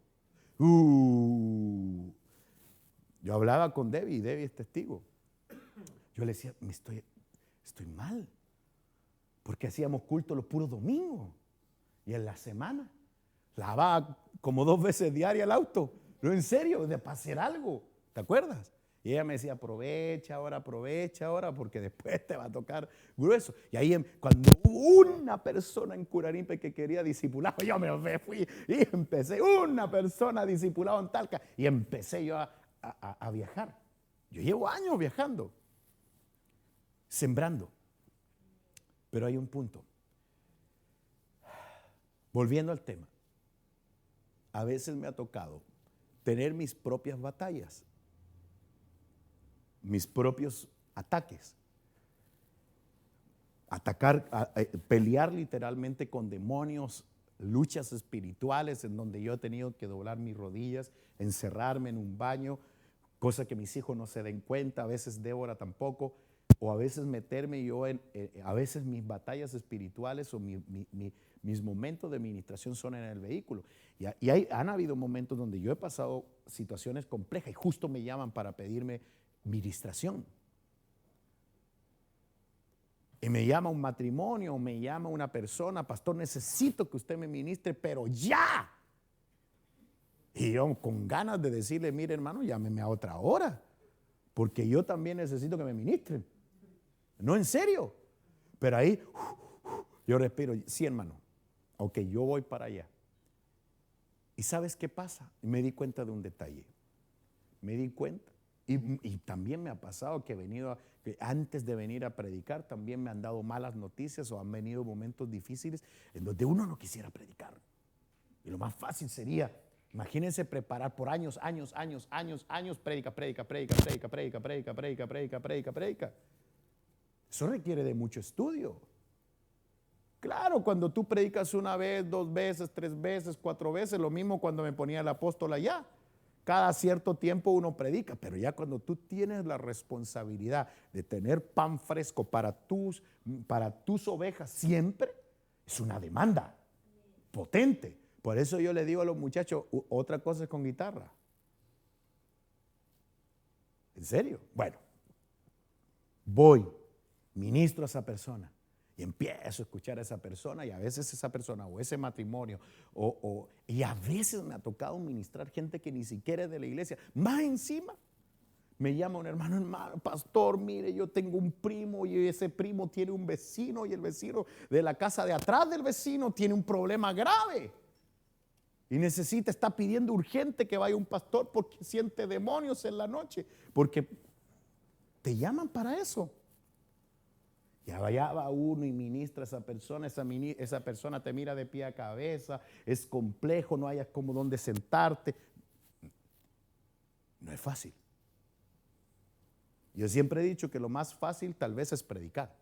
Yo hablaba con Debbie y Debbie es testigo. Yo le decía, estoy mal, porque hacíamos culto los puros domingos y en la semana lavaba como 2 veces diaria el auto. No, en serio, para hacer algo. ¿Te acuerdas? Y ella me decía, aprovecha ahora, porque después te va a tocar grueso. Y ahí cuando hubo una persona en Curarimpe que quería discipulado, yo me fui y empecé, una persona discipulado en Talca, y empecé yo a viajar. Yo llevo años viajando, sembrando. Pero hay un punto. Volviendo al tema. A veces me ha tocado tener mis propias batallas, mis propios ataques, pelear literalmente con demonios, luchas espirituales en donde yo he tenido que doblar mis rodillas, encerrarme en un baño, cosa que mis hijos no se den cuenta, a veces Débora tampoco, o a veces meterme yo a veces mis batallas espirituales o mis momentos de ministración son en el vehículo. Y han habido momentos donde yo he pasado situaciones complejas y justo me llaman para pedirme ministración. Y me llama un matrimonio, me llama una persona, pastor, necesito que usted me ministre, pero ya. Y yo con ganas de decirle, mire hermano, llámeme a otra hora, porque yo también necesito que me ministren. No, en serio. Pero ahí yo respiro, sí hermano, ok, yo voy para allá. ¿Y sabes qué pasa? Me di cuenta de un detalle. Me di cuenta. Y también me ha pasado que antes de venir a predicar también me han dado malas noticias o han venido momentos difíciles en donde uno no quisiera predicar. Y lo más fácil sería, imagínense preparar por años, predica. Eso requiere de mucho estudio. Claro, cuando tú predicas una vez, 2 veces, 3 veces, 4 veces, lo mismo cuando me ponía el apóstol allá. Cada cierto tiempo uno predica, pero ya cuando tú tienes la responsabilidad de tener pan fresco para tus ovejas siempre, es una demanda potente. Por eso yo le digo a los muchachos, otra cosa es con guitarra. ¿En serio? Bueno, voy, ministro a esa persona. Y empiezo a escuchar a esa persona y a veces esa persona o ese matrimonio y a veces me ha tocado ministrar gente que ni siquiera es de la iglesia. Más encima me llama un hermano, pastor, mire, yo tengo un primo y ese primo tiene un vecino y el vecino de la casa de atrás del vecino tiene un problema grave. Y está pidiendo urgente que vaya un pastor porque siente demonios en la noche. Porque te llaman para eso. Y allá va uno y ministra a esa persona, esa persona te mira de pie a cabeza, es complejo, no hayas como dónde sentarte. No es fácil. Yo siempre he dicho que lo más fácil tal vez es predicar.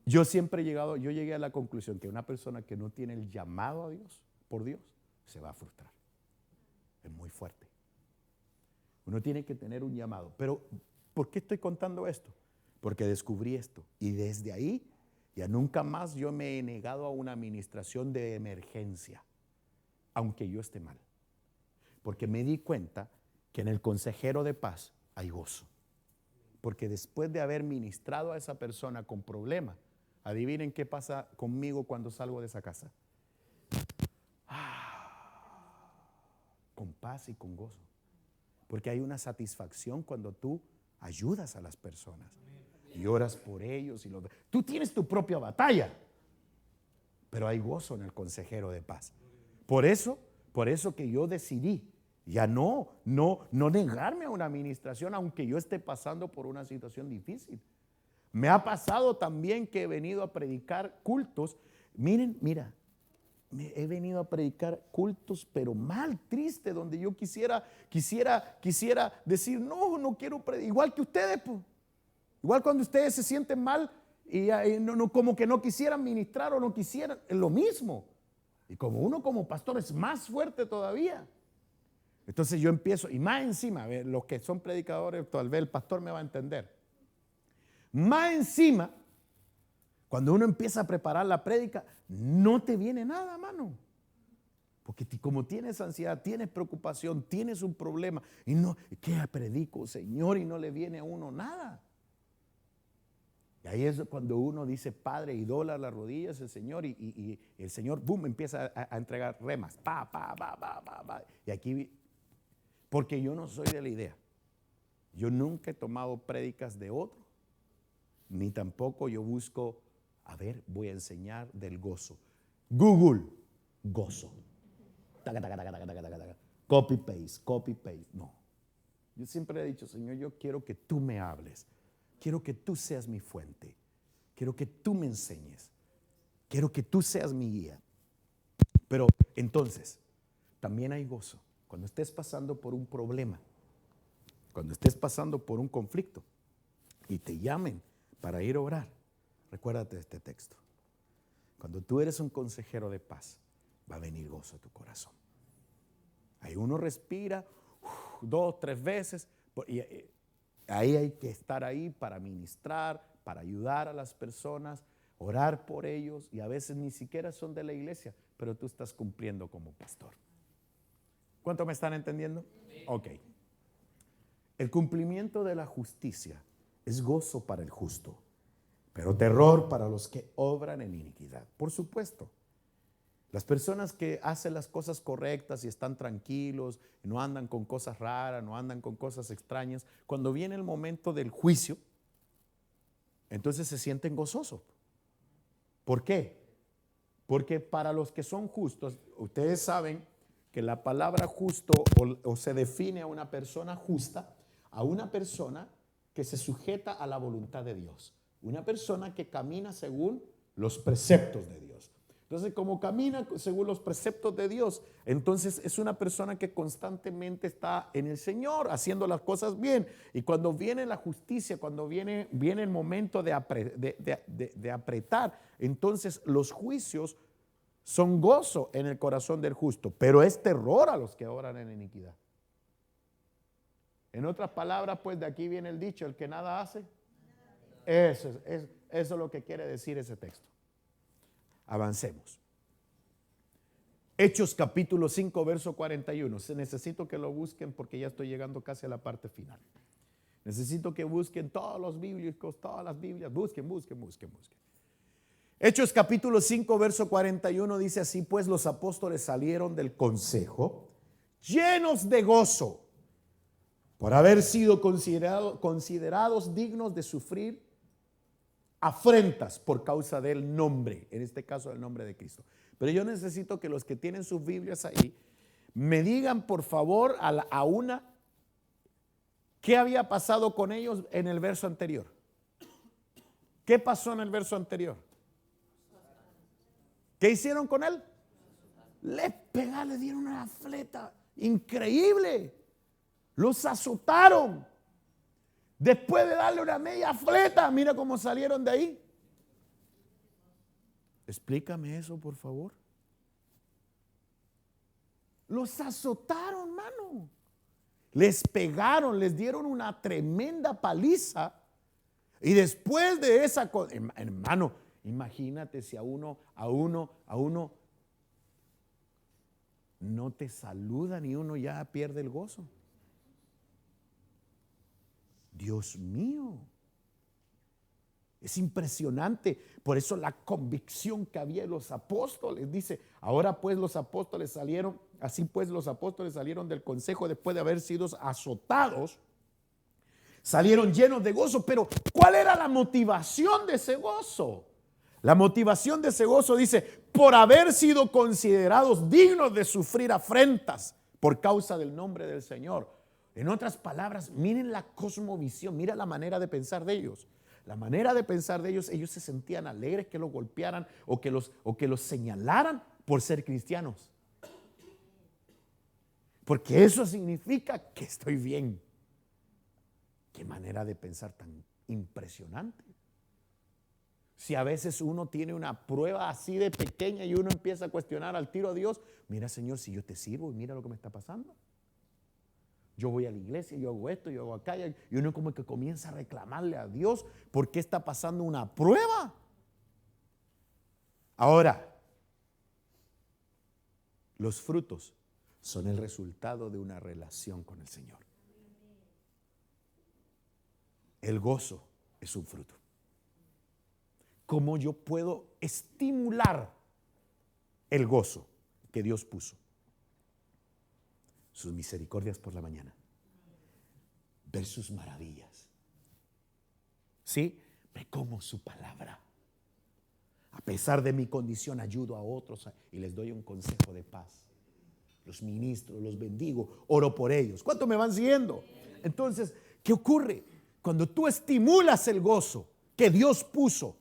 Yo llegué a la conclusión que una persona que no tiene el llamado a Dios, por Dios, se va a frustrar. Es muy fuerte. Uno tiene que tener un llamado. Pero, ¿por qué estoy contando esto? Porque descubrí esto y desde ahí ya nunca más yo me he negado a una administración de emergencia, aunque yo esté mal. Porque me di cuenta que en el consejero de paz hay gozo. Porque después de haber ministrado a esa persona con problemas, adivinen qué pasa conmigo cuando salgo de esa casa. Con paz y con gozo. Porque hay una satisfacción cuando tú ayudas a las personas. Y oras por ellos. Tú tienes tu propia batalla, pero hay gozo en el consejero de paz. Por eso que yo decidí Ya no negarme a una administración aunque yo esté pasando por una situación difícil. Me ha pasado también que he venido a predicar cultos. Mira, he venido a predicar cultos, pero mal, triste, donde yo quisiera decir, no quiero predicar, igual que ustedes, pues. Igual cuando ustedes se sienten mal y como que no quisieran ministrar o no quisieran, es lo mismo. Y como uno como pastor es más fuerte todavía. Entonces yo empiezo, y más encima, a ver, los que son predicadores, tal vez el pastor me va a entender. Más encima, cuando uno empieza a preparar la prédica, no te viene nada, mano. Porque como tienes ansiedad, tienes preocupación, tienes un problema, y no, ¿qué predico, Señor? Y no le viene a uno nada. Y ahí es cuando uno dice, Padre, y dobla las rodillas el Señor, y el Señor, boom, empieza a entregar remas. Y aquí, porque yo no soy de la idea. Yo nunca he tomado prédicas de otro, ni tampoco yo busco, voy a enseñar del gozo. Google, gozo. Copy paste. No. Yo siempre he dicho, Señor, yo quiero que tú me hables. Quiero que tú seas mi fuente. Quiero que tú me enseñes. Quiero que tú seas mi guía. Pero entonces, también hay gozo. Cuando estés pasando por un problema, cuando estés pasando por un conflicto y te llamen para ir a orar, recuérdate de este texto. Cuando tú eres un consejero de paz, va a venir gozo a tu corazón. Ahí uno respira 2, 3 veces y ahí hay que estar ahí para ministrar, para ayudar a las personas, orar por ellos, y a veces ni siquiera son de la iglesia, pero tú estás cumpliendo como pastor. ¿Cuánto me están entendiendo? Ok. El cumplimiento de la justicia es gozo para el justo, pero terror para los que obran en iniquidad. Por supuesto, las personas que hacen las cosas correctas y están tranquilos, no andan con cosas raras, no andan con cosas extrañas, cuando viene el momento del juicio, entonces se sienten gozosos. ¿Por qué? Porque para los que son justos, ustedes saben que la palabra justo o se define a una persona justa, a una persona que se sujeta a la voluntad de Dios, una persona que camina según los preceptos de Dios. Entonces, como camina según los preceptos de Dios, entonces es una persona que constantemente está en el Señor, haciendo las cosas bien. Y cuando viene la justicia, cuando viene el momento de apretar, entonces los juicios son gozo en el corazón del justo, pero es terror a los que obran en iniquidad. En otras palabras, pues de aquí viene el dicho, el que nada hace, eso es lo que quiere decir ese texto. Avancemos. Hechos capítulo 5, verso 41. Necesito que lo busquen porque ya estoy llegando casi a la parte final. Necesito que busquen todos los bíblicos, todas las Biblias. Busquen. Hechos capítulo 5, verso 41 dice así: pues los apóstoles salieron del consejo llenos de gozo por haber sido considerados dignos de sufrir afrentas por causa del nombre, en este caso el nombre de Cristo. Pero yo necesito que los que tienen sus Biblias ahí me digan por favor qué había pasado con ellos en el verso anterior. ¿Qué pasó en el verso anterior? ¿Qué hicieron con él? Le dieron una fleta increíble. Los azotaron. Después de darle una media fleta, mira cómo salieron de ahí. Explícame eso, por favor. Los azotaron, mano. Les pegaron, les dieron una tremenda paliza. Y después de esa cosa, hermano, imagínate si a uno no te saludan y uno ya pierde el gozo. Dios mío, es impresionante. Por eso la convicción que había en los apóstoles, dice, ahora pues los apóstoles salieron, así pues los apóstoles salieron del consejo después de haber sido azotados, salieron llenos de gozo. Pero ¿cuál era la motivación de ese gozo? La motivación de ese gozo dice, por haber sido considerados dignos de sufrir afrentas por causa del nombre del Señor. En otras palabras, miren la cosmovisión, mira la manera de pensar de ellos. La manera de pensar de ellos, ellos se sentían alegres que los golpearan o que los señalaran por ser cristianos. Porque eso significa que estoy bien. Qué manera de pensar tan impresionante. Si a veces uno tiene una prueba así de pequeña y uno empieza a cuestionar al tiro a Dios, mira, Señor, si yo te sirvo y mira lo que me está pasando. Yo voy a la iglesia, yo hago esto, yo hago acá, y uno como que comienza a reclamarle a Dios por qué está pasando una prueba. Ahora, los frutos son el resultado de una relación con el Señor. El gozo es un fruto. ¿Cómo yo puedo estimular el gozo que Dios puso? Sus misericordias por la mañana. Ver sus maravillas. ¿Sí? Me como su palabra. A pesar de mi condición, ayudo a otros y les doy un consejo de paz. Los ministro, los bendigo, oro por ellos. ¿Cuánto me van siguiendo? Entonces, ¿qué ocurre? Cuando tú estimulas el gozo que Dios puso,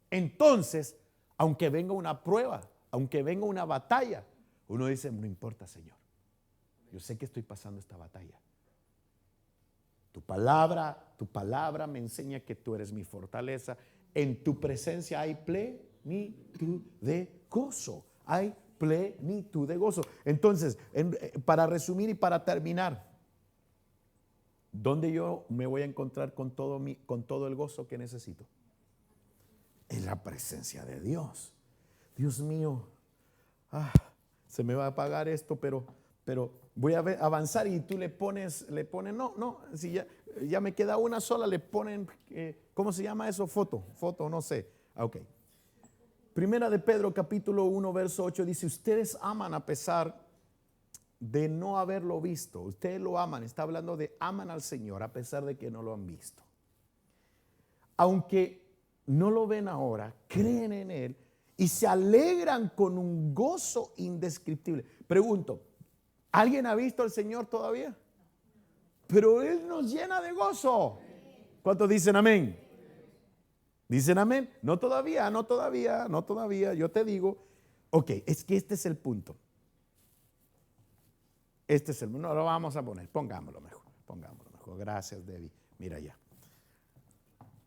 entonces, aunque venga una prueba, aunque venga una batalla, uno dice, no importa, Señor. Yo sé que estoy pasando esta batalla. Tu palabra me enseña que tú eres mi fortaleza. En tu presencia hay plenitud de gozo. Hay plenitud de gozo. Entonces, para resumir y para terminar, ¿dónde yo me voy a encontrar con todo el gozo que necesito? En la presencia de Dios. Dios mío, se me va a apagar esto, pero voy a avanzar y tú le pones, no, si ya me queda una sola, le ponen, ¿cómo se llama eso? Foto, no sé. Ok. Primera de Pedro, capítulo 1, verso 8, dice, ustedes aman a pesar de no haberlo visto. Ustedes lo aman, está hablando de aman al Señor a pesar de que no lo han visto. Aunque no lo ven ahora, creen en Él y se alegran con un gozo indescriptible. Pregunto, ¿alguien ha visto al Señor todavía? Pero Él nos llena de gozo. ¿Cuántos dicen amén? ¿Dicen amén? No todavía. Yo te digo, ok, es que este es el punto. No lo vamos a poner, pongámoslo mejor. Gracias, Debbie. Mira ya.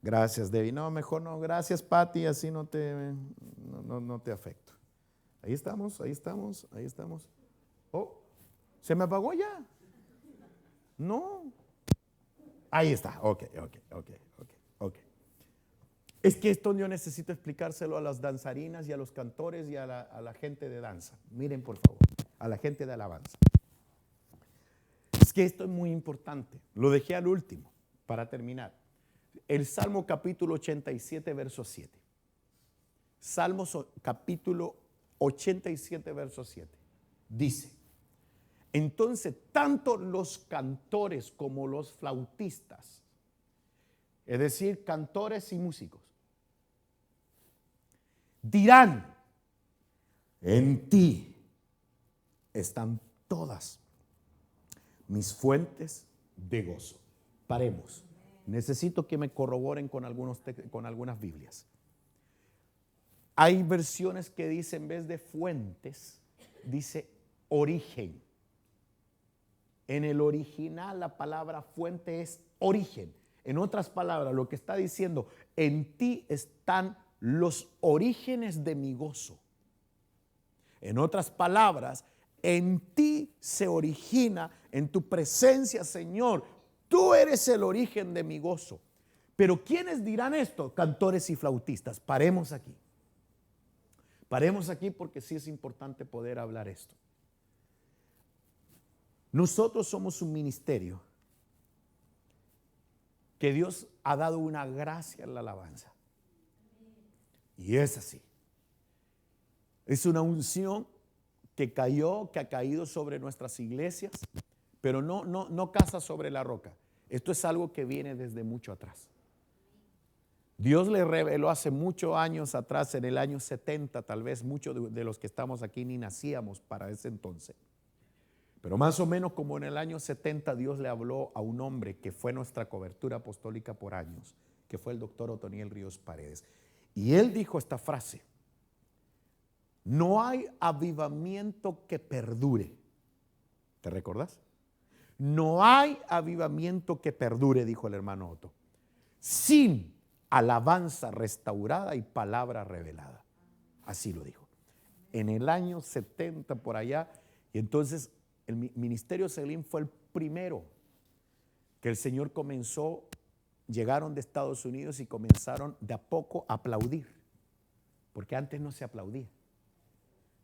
Gracias, Debbie. No, mejor no. Gracias, Patty, así no te afecto. Ahí estamos. Oh, ¿se me apagó ya? No. Ahí está. Ok. Es que esto yo necesito explicárselo a las danzarinas y a los cantores y a la gente de danza. Miren, por favor, a la gente de alabanza. Es que esto es muy importante. Lo dejé al último para terminar. El Salmo capítulo 87, verso 7. Salmos capítulo 87, verso 7. Dice, entonces tanto los cantores como los flautistas, es decir, cantores y músicos, dirán, en ti están todas mis fuentes de gozo. Paremos. Necesito que me corroboren con algunas Biblias. Hay versiones que dicen, en vez de fuentes, dice origen. En el original la palabra fuente es origen. En otras palabras, lo que está diciendo, en ti están los orígenes de mi gozo. En otras palabras, en ti se origina, en tu presencia, Señor, tú eres el origen de mi gozo. Pero ¿quiénes dirán esto? Cantores y flautistas. Paremos aquí porque sí es importante poder hablar esto. Nosotros somos un ministerio que Dios ha dado una gracia en la alabanza. Y es así. Es una unción que ha caído sobre nuestras iglesias, pero no casa sobre la roca. Esto es algo que viene desde mucho atrás. Dios le reveló hace muchos años atrás, en el año 70, tal vez muchos de los que estamos aquí ni nacíamos para ese entonces. Pero más o menos como en el año 70 Dios le habló a un hombre que fue nuestra cobertura apostólica por años, que fue el doctor Otoniel Ríos Paredes. Y él dijo esta frase: no hay avivamiento que perdure. ¿Te recordás? No hay avivamiento que perdure, dijo el hermano Otto, sin alabanza restaurada y palabra revelada. Así lo dijo. En el año 70 por allá. Y entonces el ministerio Selim fue el primero que el Señor comenzó. Llegaron de Estados Unidos y comenzaron de a poco a aplaudir, porque antes no se aplaudía.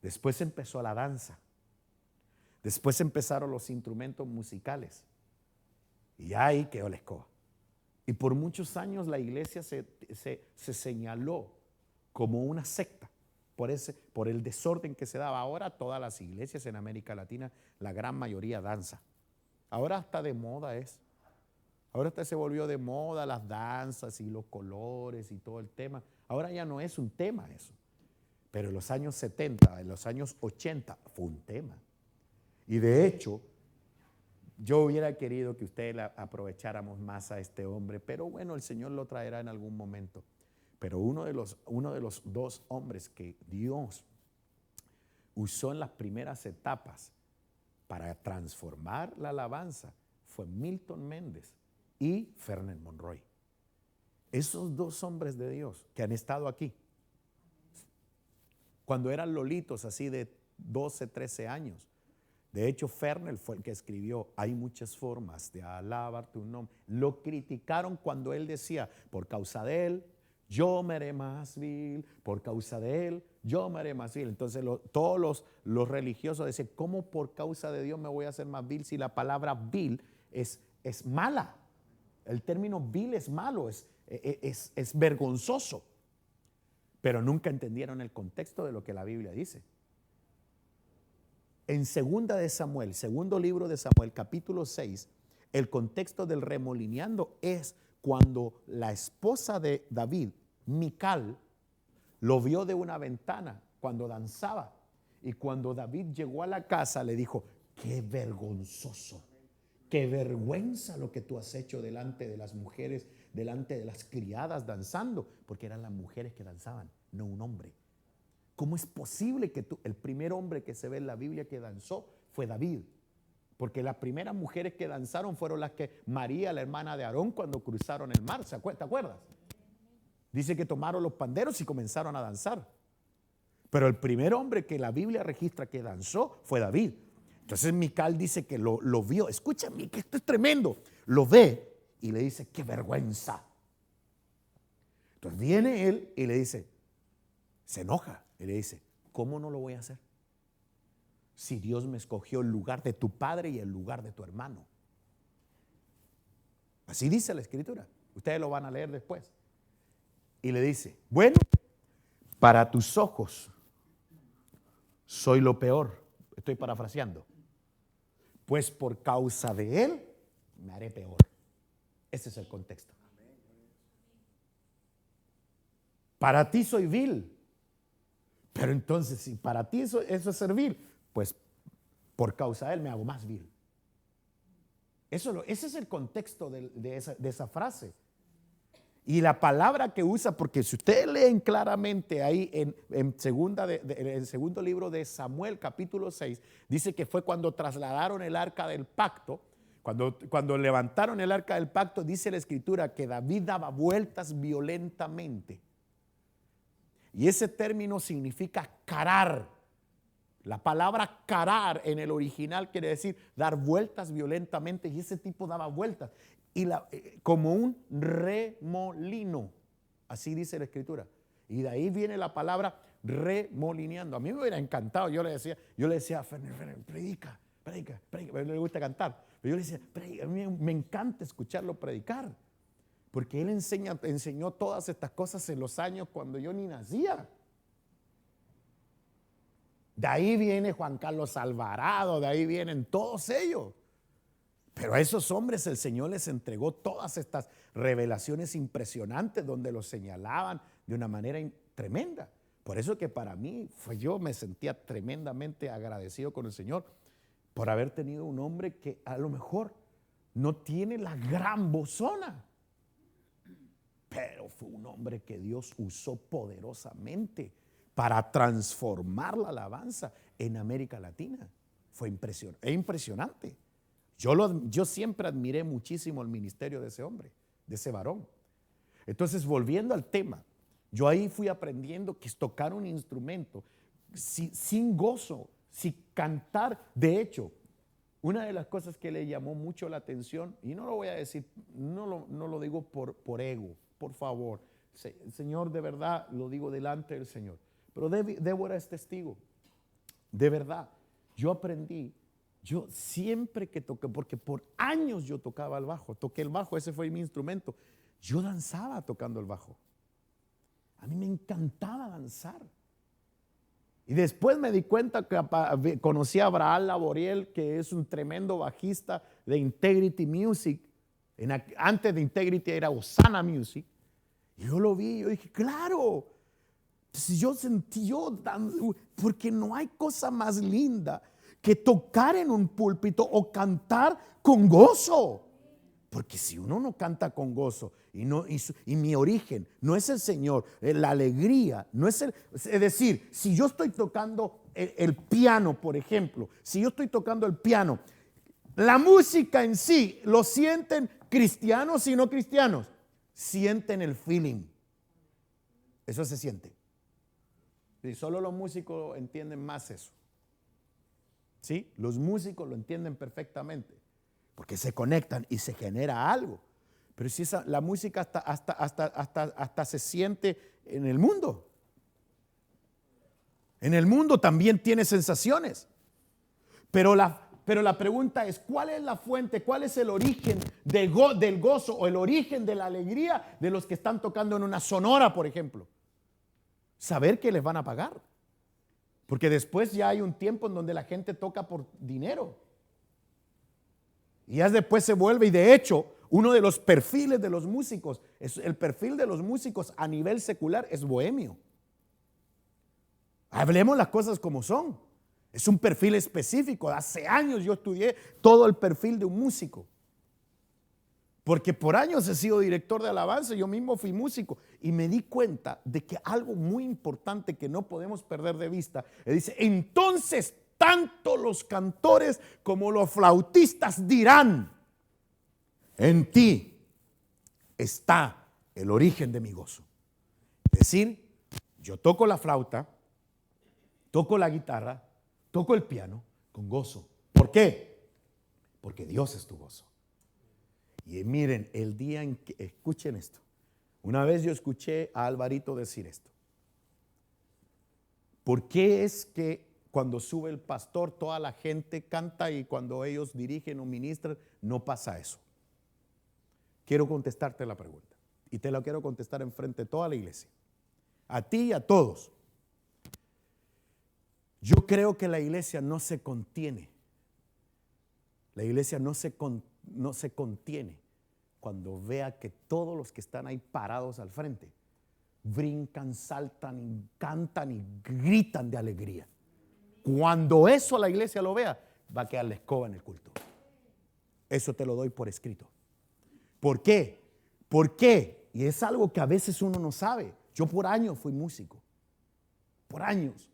Después empezó la danza. Después empezaron los instrumentos musicales. Y ahí quedó la escoba. Y por muchos años la iglesia se señaló como una secta por el desorden que se daba. Ahora todas las iglesias en América Latina, la gran mayoría danza. Ahora hasta de moda es. Ahora hasta se volvió de moda las danzas y los colores y todo el tema. Ahora ya no es un tema eso. Pero en los años 70, en los años 80 fue un tema. Y de hecho, yo hubiera querido que ustedes aprovecháramos más a este hombre, pero bueno, el Señor lo traerá en algún momento. Pero uno de los dos hombres que Dios usó en las primeras etapas para transformar la alabanza fue Milton Méndez y Fernet Monroy. Esos dos hombres de Dios que han estado aquí, cuando eran lolitos así de 12, 13 años. De hecho, Fernet fue el que escribió Hay muchas formas de alabar tu nombre. Lo criticaron cuando él decía, por causa de él, yo me haré más vil, por causa de él, yo me haré más vil. Entonces todos los religiosos decían, ¿cómo por causa de Dios me voy a hacer más vil si la palabra vil es mala? El término vil es malo, es vergonzoso. Pero nunca entendieron el contexto de lo que la Biblia dice. En segunda de Samuel, segundo libro de Samuel, capítulo 6, el contexto del remolineando es cuando la esposa de David, Mical, lo vio de una ventana cuando danzaba. Y cuando David llegó a la casa le dijo, qué vergonzoso, qué vergüenza lo que tú has hecho delante de las mujeres, delante de las criadas danzando, porque eran las mujeres que danzaban, no un hombre. ¿Cómo es posible que el primer hombre que se ve en la Biblia que danzó fue David? Porque las primeras mujeres que danzaron fueron las que María, la hermana de Aarón, cuando cruzaron el mar. ¿Te acuerdas? Dice que tomaron los panderos y comenzaron a danzar. Pero el primer hombre que la Biblia registra que danzó fue David. Entonces Mical dice que lo vio. Escúchame, que esto es tremendo. Lo ve y le dice, qué vergüenza. Entonces viene él y le dice, se enoja y le dice, ¿cómo no lo voy a hacer? Si Dios me escogió el lugar de tu padre y el lugar de tu hermano. Así dice la Escritura. Ustedes lo van a leer después. Y le dice, bueno, para tus ojos soy lo peor. Estoy parafraseando. Pues por causa de él me haré peor. Ese es el contexto. Para ti soy vil. Pero entonces, si para ti eso es ser vil, pues por causa de él me hago más vil. Ese es el contexto de esa frase. Y la palabra que usa, porque si ustedes leen claramente ahí en el segundo libro de Samuel, capítulo 6, dice que fue cuando trasladaron el arca del pacto, cuando levantaron el arca del pacto, dice la Escritura que David daba vueltas violentamente. Y ese término significa carar. La palabra carar en el original quiere decir dar vueltas violentamente, y ese tipo daba vueltas. Y como un remolino, así dice la Escritura. Y de ahí viene la palabra remolineando. A mí me hubiera encantado, yo le decía a Fernet, predica. A él le gusta cantar, pero yo le decía, a mí me encanta escucharlo predicar. Porque él enseñó todas estas cosas en los años cuando yo ni nacía. De ahí viene Juan Carlos Alvarado, de ahí vienen todos ellos. Pero a esos hombres el Señor les entregó todas estas revelaciones impresionantes donde los señalaban de una manera tremenda. Por eso que para mí yo me sentía tremendamente agradecido con el Señor. por haber tenido un hombre que a lo mejor no tiene la gran vozona, pero fue un hombre que Dios usó poderosamente para transformar la alabanza en América Latina. Fue impresionante. Yo siempre admiré muchísimo el ministerio de ese hombre, de ese varón. Entonces, volviendo al tema, yo ahí fui aprendiendo que es tocar un instrumento sin gozo, sin cantar. De hecho, una de las cosas que le llamó mucho la atención, y no lo voy a decir, no lo digo por ego, por favor, Señor, de verdad lo digo delante del Señor, pero Débora es testigo, de verdad, yo aprendí, yo siempre que toqué, porque por años yo tocaba el bajo, toqué el bajo, ese fue mi instrumento, yo danzaba tocando el bajo, a mí me encantaba danzar. Y después me di cuenta que conocí a Abraham Laboriel, que es un tremendo bajista de Integrity Music. Antes de Integrity era Osana Music. Y yo lo vi y yo dije, claro. Entonces yo sentí, porque no hay cosa más linda que tocar en un púlpito o cantar con gozo. Porque si uno no canta con gozo y mi origen no es el Señor, la alegría, no es es decir, si yo estoy tocando el piano, por ejemplo, si yo estoy tocando el piano, la música en sí, ¿lo sienten cristianos y no cristianos? Sienten el feeling. Eso se siente. Y solo los músicos entienden más eso. ¿Sí? Los músicos lo entienden perfectamente. Porque se conectan y se genera algo. Pero si la música hasta se siente en el mundo. En el mundo también tiene sensaciones. Pero la pregunta es, ¿cuál es la fuente? ¿Cuál es el origen del gozo o el origen de la alegría de los que están tocando en una sonora, por ejemplo? Saber que les van a pagar. Porque después ya hay un tiempo en donde la gente toca por dinero. Y ya después se vuelve, y de hecho, uno de los perfiles de los músicos, el perfil de los músicos a nivel secular es bohemio. Hablemos las cosas como son. Es un perfil específico. Hace años yo estudié todo el perfil de un músico. Porque por años he sido director de alabanza, yo mismo fui músico. Y me di cuenta de que algo muy importante que no podemos perder de vista, dice, entonces tanto los cantores como los flautistas dirán, en ti está el origen de mi gozo. Es decir, yo toco la flauta, toco la guitarra, toco el piano con gozo. ¿Por qué? Porque Dios es tu gozo. Y miren, el día en que, escuchen esto, una vez yo escuché a Alvarito decir esto. ¿Por qué es que cuando sube el pastor, toda la gente canta y cuando ellos dirigen o ministran, no pasa eso? Quiero contestarte la pregunta y te la quiero contestar enfrente de toda la iglesia, a ti y a todos. Yo creo que la iglesia no se contiene. La iglesia no se contiene cuando vea que todos los que están ahí parados al frente brincan, saltan y cantan y gritan de alegría. Cuando eso la iglesia lo vea, va a quedar la escoba en el culto. Eso te lo doy por escrito. ¿Por qué? ¿Por qué? Y es algo que a veces uno no sabe. Yo por años fui músico. Por años.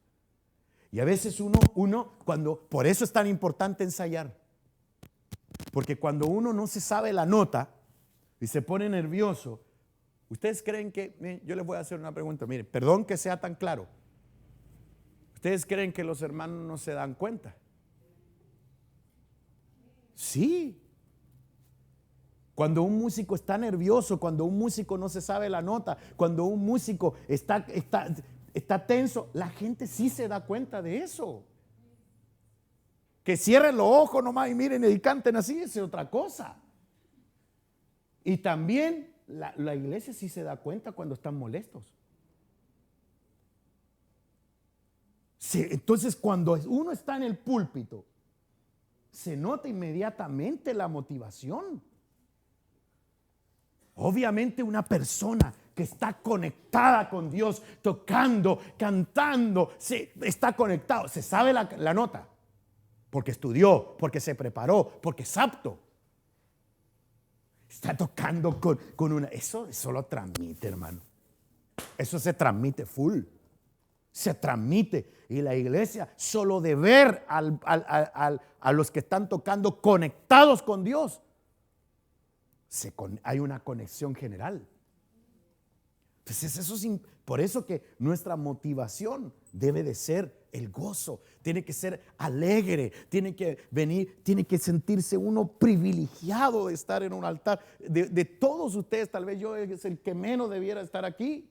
Y a veces por eso es tan importante ensayar. Porque cuando uno no se sabe la nota y se pone nervioso, ¿ustedes creen que, yo les voy a hacer una pregunta, mire, perdón que sea tan claro, ¿ustedes creen que los hermanos no se dan cuenta? Sí. Cuando un músico está nervioso, cuando un músico no se sabe la nota, cuando un músico está tenso, la gente sí se da cuenta de eso. Que cierren los ojos nomás y miren y canten así, es otra cosa. Y también la iglesia sí se da cuenta cuando están molestos. Sí, entonces cuando uno está en el púlpito, se nota inmediatamente la motivación. Obviamente una persona que está conectada con Dios, tocando, cantando, está conectado, se sabe la nota. porque estudió, porque se preparó, porque es apto. Está tocando con una... Eso lo transmite, hermano. Eso se transmite full. Se transmite. Y la iglesia, solo de ver a los que están tocando conectados con Dios, hay una conexión general. Entonces eso es por eso que nuestra motivación debe de ser el gozo. Tiene que ser alegre, tiene que venir, tiene que sentirse uno privilegiado de estar en un altar. De todos ustedes, tal vez yo es el que menos debiera estar aquí.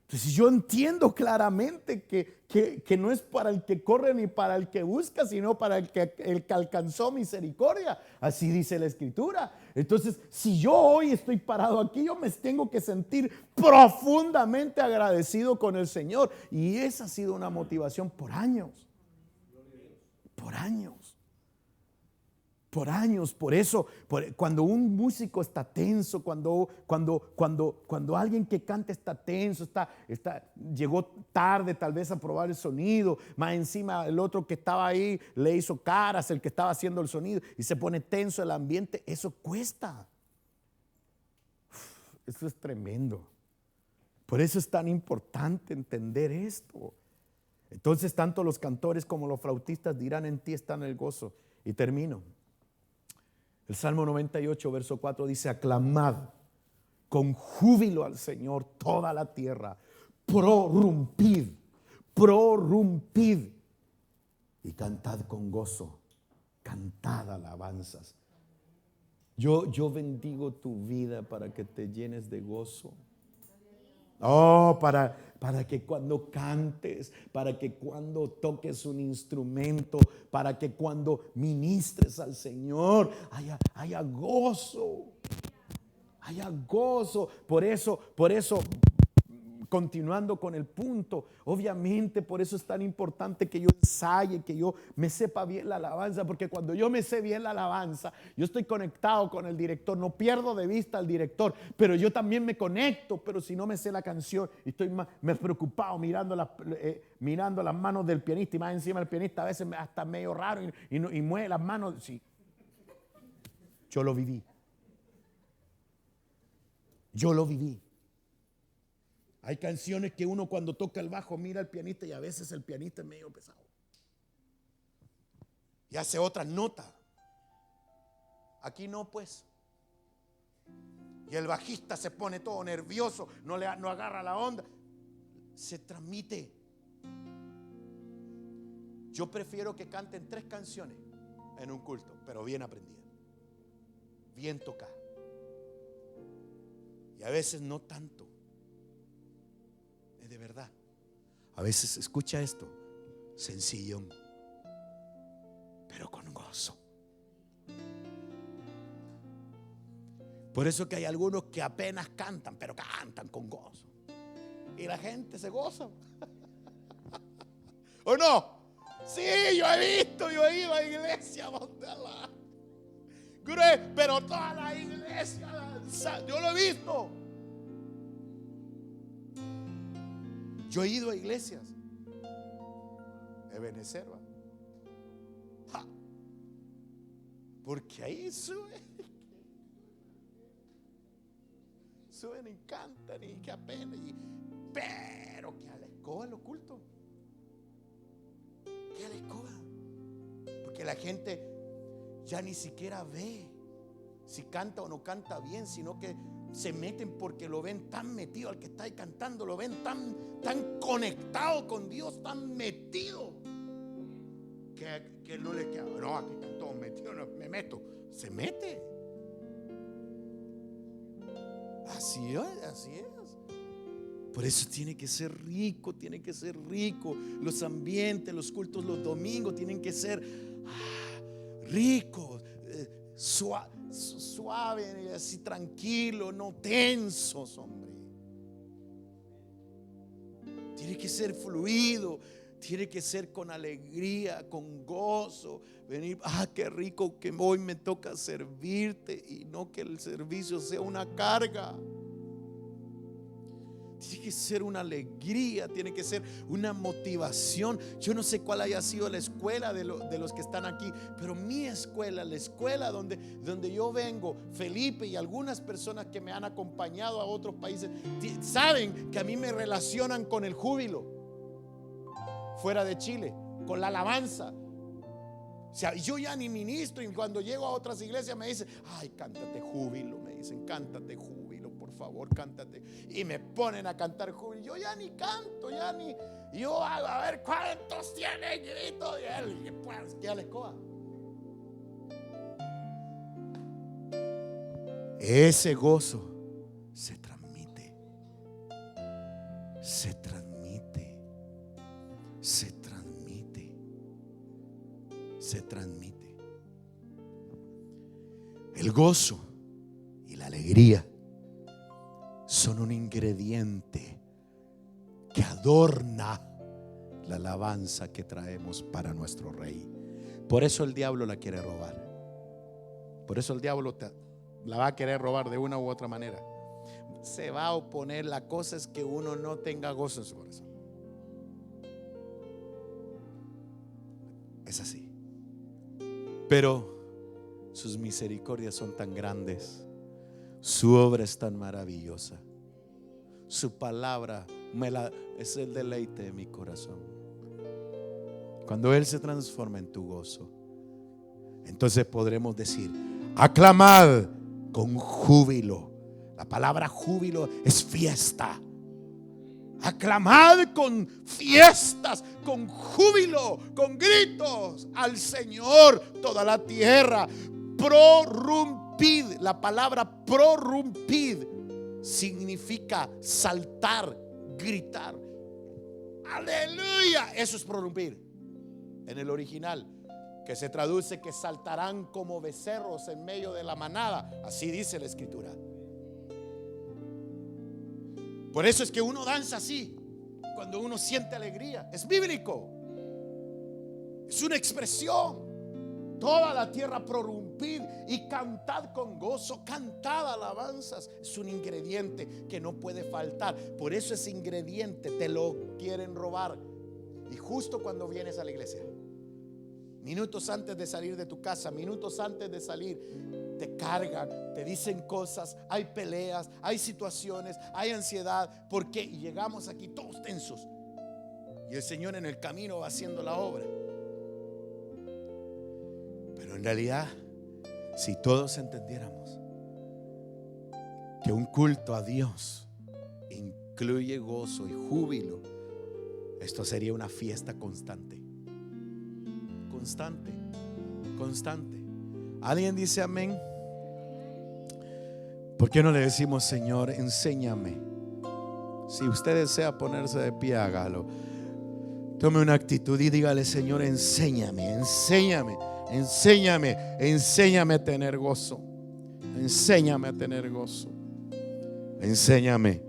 Entonces yo entiendo claramente que no es para el que corre ni para el que busca, sino para el que alcanzó misericordia. Así dice la Escritura. Entonces, si yo hoy estoy parado aquí, yo me tengo que sentir profundamente agradecido con el Señor. Y esa ha sido una motivación por años. Por años. Por años. Por eso, cuando un músico está tenso, cuando alguien que canta está tenso, llegó tarde tal vez a probar el sonido, más encima el otro que estaba ahí le hizo caras, el que estaba haciendo el sonido, y se pone tenso el ambiente, eso cuesta. Eso es tremendo. Por eso es tan importante entender esto. Entonces tanto los cantores como los flautistas dirán: en ti está el gozo. Y termino. El Salmo 98, verso 4 dice: aclamad con júbilo al Señor toda la tierra, prorrumpid y cantad con gozo, cantad alabanzas. Yo bendigo tu vida para que te llenes de gozo. Oh, para que cuando cantes, para que cuando toques un instrumento, para que cuando ministres al Señor haya gozo, haya gozo. Por eso, continuando con el punto, obviamente por eso es tan importante que yo ensaye, que yo me sepa bien la alabanza, porque cuando yo me sé bien la alabanza, yo estoy conectado con el director, no pierdo de vista al director, pero yo también me conecto. Pero si no me sé la canción y estoy más preocupado mirando las manos del pianista, y más encima el pianista a veces hasta medio raro y mueve las manos. Sí. Yo lo viví. Hay canciones que uno cuando toca el bajo mira al pianista y a veces el pianista es medio pesado y hace otras notas. Aquí no, pues. Y el bajista se pone todo nervioso, no agarra la onda. Se transmite. Yo prefiero que canten 3 canciones en un culto, pero bien aprendidas, bien tocadas. Y a veces no tanto. De verdad. A veces, escucha esto, sencillón, pero con gozo. Por eso que hay algunos que apenas cantan, pero cantan con gozo. Y la gente se goza. ¿O no? Sí, yo he ido a iglesias donde pero toda la iglesia danza. Yo lo he visto. Yo he ido a iglesias Ebenezer, porque ahí suben y cantan y que apenas, pero que a la escoba lo oculto, que a la escoba, porque la gente ya ni siquiera ve si canta o no canta bien, sino que se meten porque lo ven tan metido al que está ahí cantando, lo ven tan conectado con Dios, tan metido, que no le queda. No, aquí están todos metidos, no, me meto. Se mete. Así es. Por eso tiene que ser rico. Los ambientes, los cultos los domingos tienen que ser ricos, suave, así tranquilo, no tensos, hombre. Tiene que ser fluido, tiene que ser con alegría, con gozo. Venir, qué rico que hoy me toca servirte, y no que el servicio sea una carga. Tiene que ser una alegría, tiene que ser una motivación. Yo no sé cuál haya sido la escuela de los que están aquí, pero mi escuela, la escuela donde yo vengo, Felipe y algunas personas que me han acompañado a otros países, saben que a mí me relacionan con el júbilo fuera de Chile, con la alabanza. O sea, yo ya ni ministro, y cuando llego a otras iglesias me dicen: ay, cántate júbilo, me dicen, cántate júbilo, por favor, cántate. Y me ponen a cantar júbilo. Yo ya ni canto, ya ni. Yo hago, a ver cuántos tienen grito de él. Y pues, que a la escoba. Ese gozo se transmite. Se transmite. Se transmite. Se transmite. El gozo y la alegría son un ingrediente que adorna la alabanza que traemos para nuestro Rey. Por eso el diablo la quiere robar. Por eso el diablo la va a querer robar de una u otra manera. Se va a oponer. La cosa es que uno no tenga gozo en su corazón. Es así. Pero sus misericordias son tan grandes, su obra es tan maravillosa, su palabra es el deleite de mi corazón. Cuando Él se transforma en tu gozo, entonces podremos decir: aclamad con júbilo. La palabra júbilo es fiesta. Aclamad con fiestas, con júbilo, con gritos al Señor toda la tierra. Prorrumpid. La palabra prorrumpid significa saltar, gritar. Aleluya. Eso es prorrumpir en el original, que se traduce que saltarán como becerros en medio de la manada. Así dice la Escritura. Por eso es que uno danza así, cuando uno siente alegría. Es bíblico, es una expresión. Toda la tierra prorrumpid y cantad con gozo. Cantad alabanzas. Es un ingrediente que no puede faltar. Por eso ese ingrediente te lo quieren robar. Y justo cuando vienes a la iglesia, minutos antes de salir de tu casa, minutos antes de salir, te cargan, te dicen cosas, hay peleas, hay situaciones, hay ansiedad. ¿Por qué? Y llegamos aquí todos tensos, y el Señor en el camino va haciendo la obra. Pero en realidad, si todos entendiéramos que un culto a Dios incluye gozo y júbilo, esto sería una fiesta constante. Constante, constante. ¿Alguien dice amén? ¿Por qué no le decimos: Señor, enséñame? Si usted desea ponerse de pie, hágalo. Tome una actitud y dígale: Señor, enséñame, enséñame, enséñame, enséñame a tener gozo. Enséñame a tener gozo. Enséñame,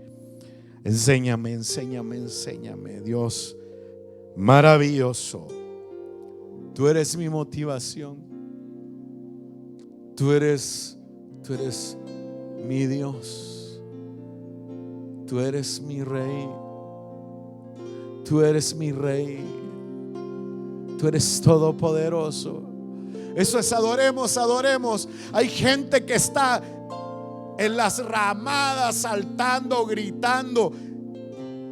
enséñame, enséñame, enséñame. Dios maravilloso, tú eres mi motivación. Tú eres mi Dios. Tú eres mi Rey. Tú eres mi Rey. Tú eres todopoderoso. Eso es adoremos, adoremos. Hay gente que está en las ramadas saltando, gritando,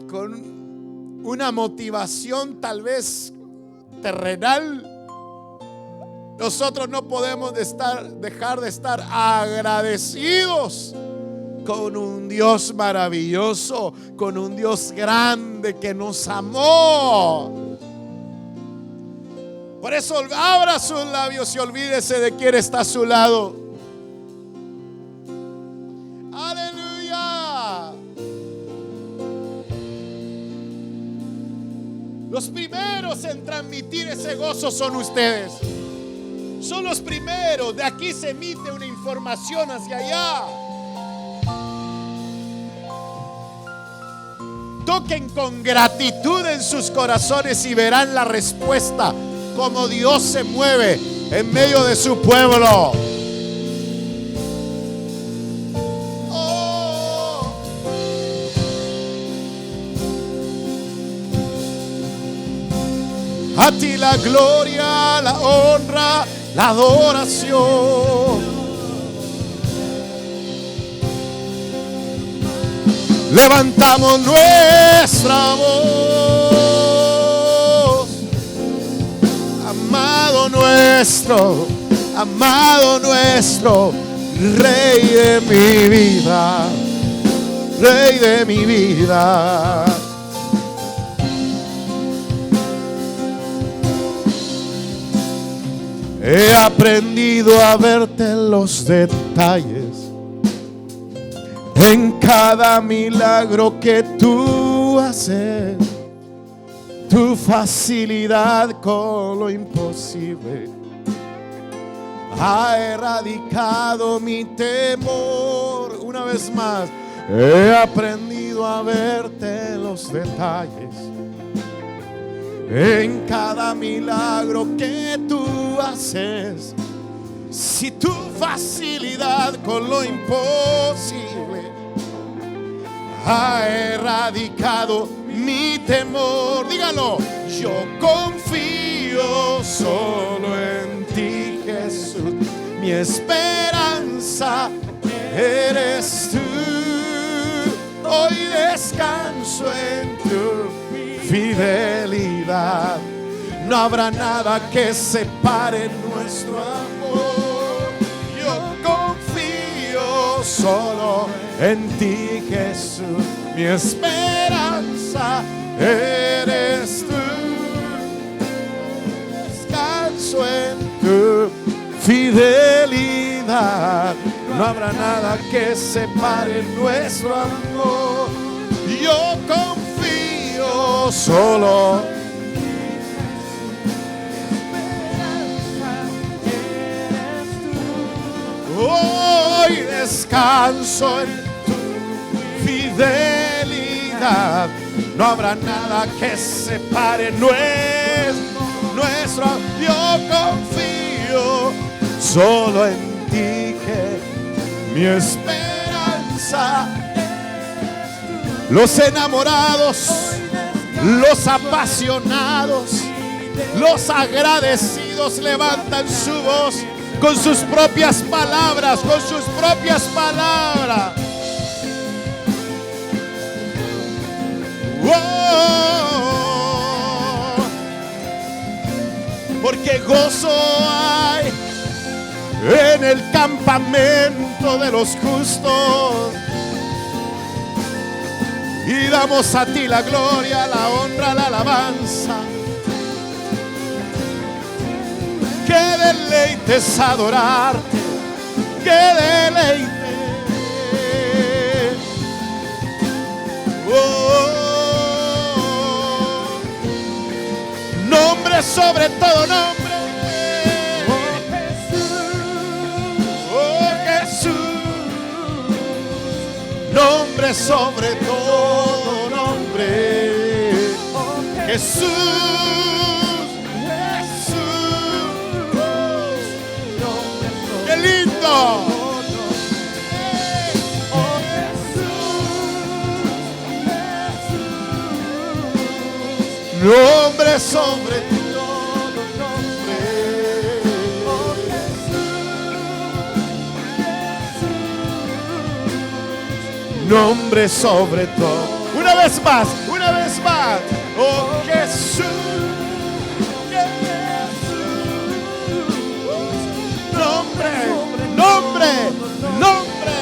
con una motivación tal vez terrenal. Nosotros no podemos dejar de estar agradecidos con un Dios maravilloso, con un Dios grande que nos amó. Por eso abra sus labios y olvídese de quién está a su lado. Aleluya. Los primeros en transmitir ese gozo son ustedes. Son los primeros. De aquí se emite una información hacia allá. Toquen con gratitud en sus corazones y verán la respuesta. Cómo Dios se mueve en medio de su pueblo. Oh. A ti la gloria, la honra, la adoración. Levantamos nuestra voz. Amado nuestro, Rey de mi vida, Rey de mi vida. He aprendido a verte en los detalles, en cada milagro que tú haces, tu facilidad con lo imposible ha erradicado mi temor. Una vez más, he aprendido a verte en los detalles, en cada milagro que tú haces. Si tu facilidad con lo imposible ha erradicado mi temor, dígalo, yo confío solo en ti, Jesús. Mi esperanza eres tú. Hoy descanso en tu fidelidad. No habrá nada que separe nuestro amor. Yo confío solo en ti, Jesús. Mi esperanza eres tú. Descanso en tu fidelidad. No habrá nada que separe nuestro amor. Yo confío solo. Hoy descanso en tu fidelidad. No habrá nada que separe nuestro. Yo confío solo en ti, que mi esperanza. Los enamorados, los apasionados, los agradecidos levantan su voz con sus propias palabras, con sus propias palabras. Oh, porque gozo hay en el campamento de los justos. Y damos a ti la gloria, la honra, la alabanza. Qué deleite es adorarte, qué deleite. Oh, nombre sobre todo nombre. Oh Jesús, nombre sobre todo nombre. Jesús. Nombre sobre todo nombre. Nombre sobre todo. Una vez más, una vez más. Oh Jesús. Nombre, nombre, nombre.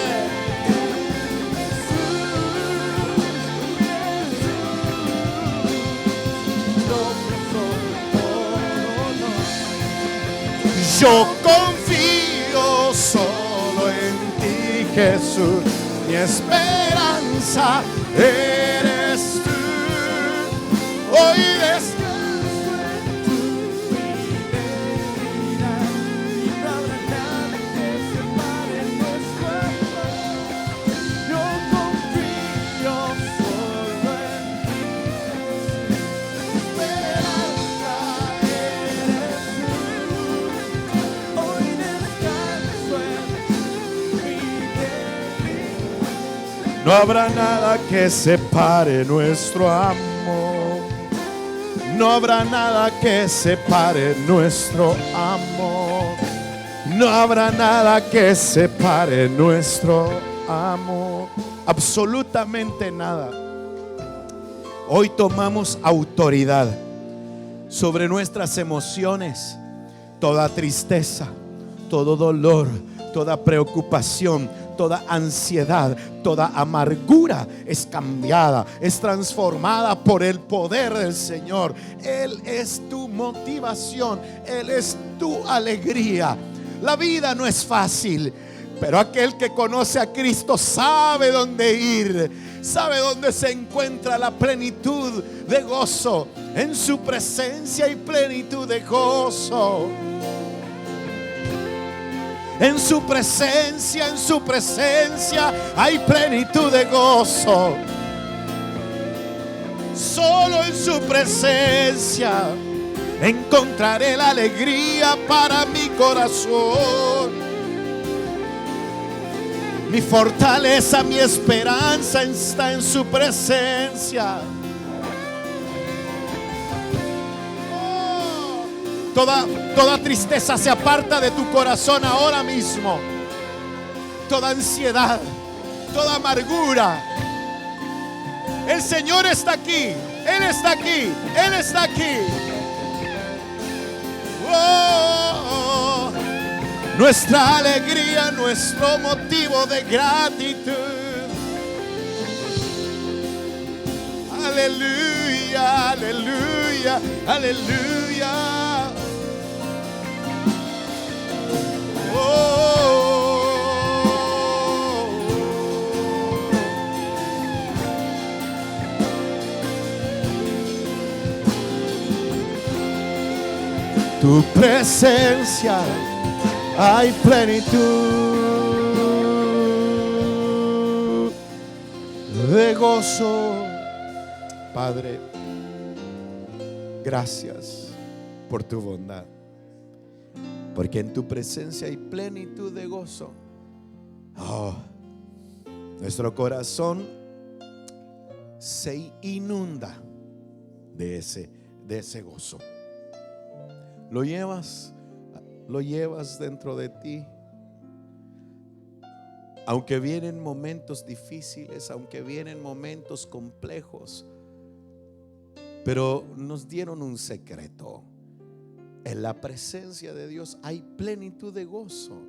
Yo confío solo en ti, Jesús. Mi esperanza eres tú. Hoy descanso en tu fidelidad. No habrá nada que separe nuestro amor. Yo confío solo en ti, Jesús. Mi esperanza eres tú. Hoy descanso en tu fidelidad. No habrá nada que separe nuestro amor. No habrá nada que separe nuestro amor. No habrá nada que separe nuestro amor. Absolutamente nada. Hoy tomamos autoridad sobre nuestras emociones. Toda tristeza, todo dolor, toda preocupación, toda ansiedad, toda amargura es cambiada, es transformada por el poder del Señor. Él es tu motivación, Él es tu alegría. La vida no es fácil, pero aquel que conoce a Cristo sabe dónde ir, sabe dónde se encuentra la plenitud de gozo. En su presencia hay plenitud de gozo. En su presencia hay plenitud de gozo. Solo en su presencia encontraré la alegría para mi corazón. Mi fortaleza, mi esperanza está en su presencia. Toda tristeza se aparta de tu corazón ahora mismo. Toda ansiedad, toda amargura. El Señor está aquí. Él está aquí. Él está aquí. Oh, nuestra alegría, nuestro motivo de gratitud. Aleluya, aleluya, aleluya. Tu presencia hay plenitud de gozo. Padre, gracias por tu bondad, porque en tu presencia hay plenitud de gozo. Oh, nuestro corazón se inunda de ese gozo. Lo llevas dentro de ti. Aunque vienen momentos difíciles, aunque vienen momentos complejos, pero nos dieron un secreto. En la presencia de Dios hay plenitud de gozo.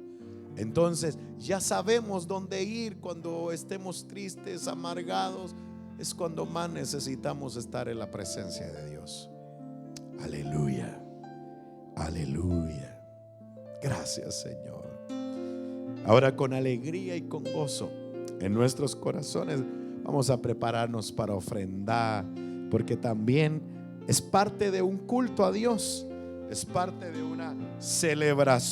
Entonces ya sabemos dónde ir cuando estemos tristes, amargados. Es cuando más necesitamos estar en la presencia de Dios. Aleluya. Aleluya. Gracias, Señor. Ahora, con alegría y con gozo en nuestros corazones, vamos a prepararnos para ofrendar, porque también es parte de un culto a Dios, es parte de una celebración.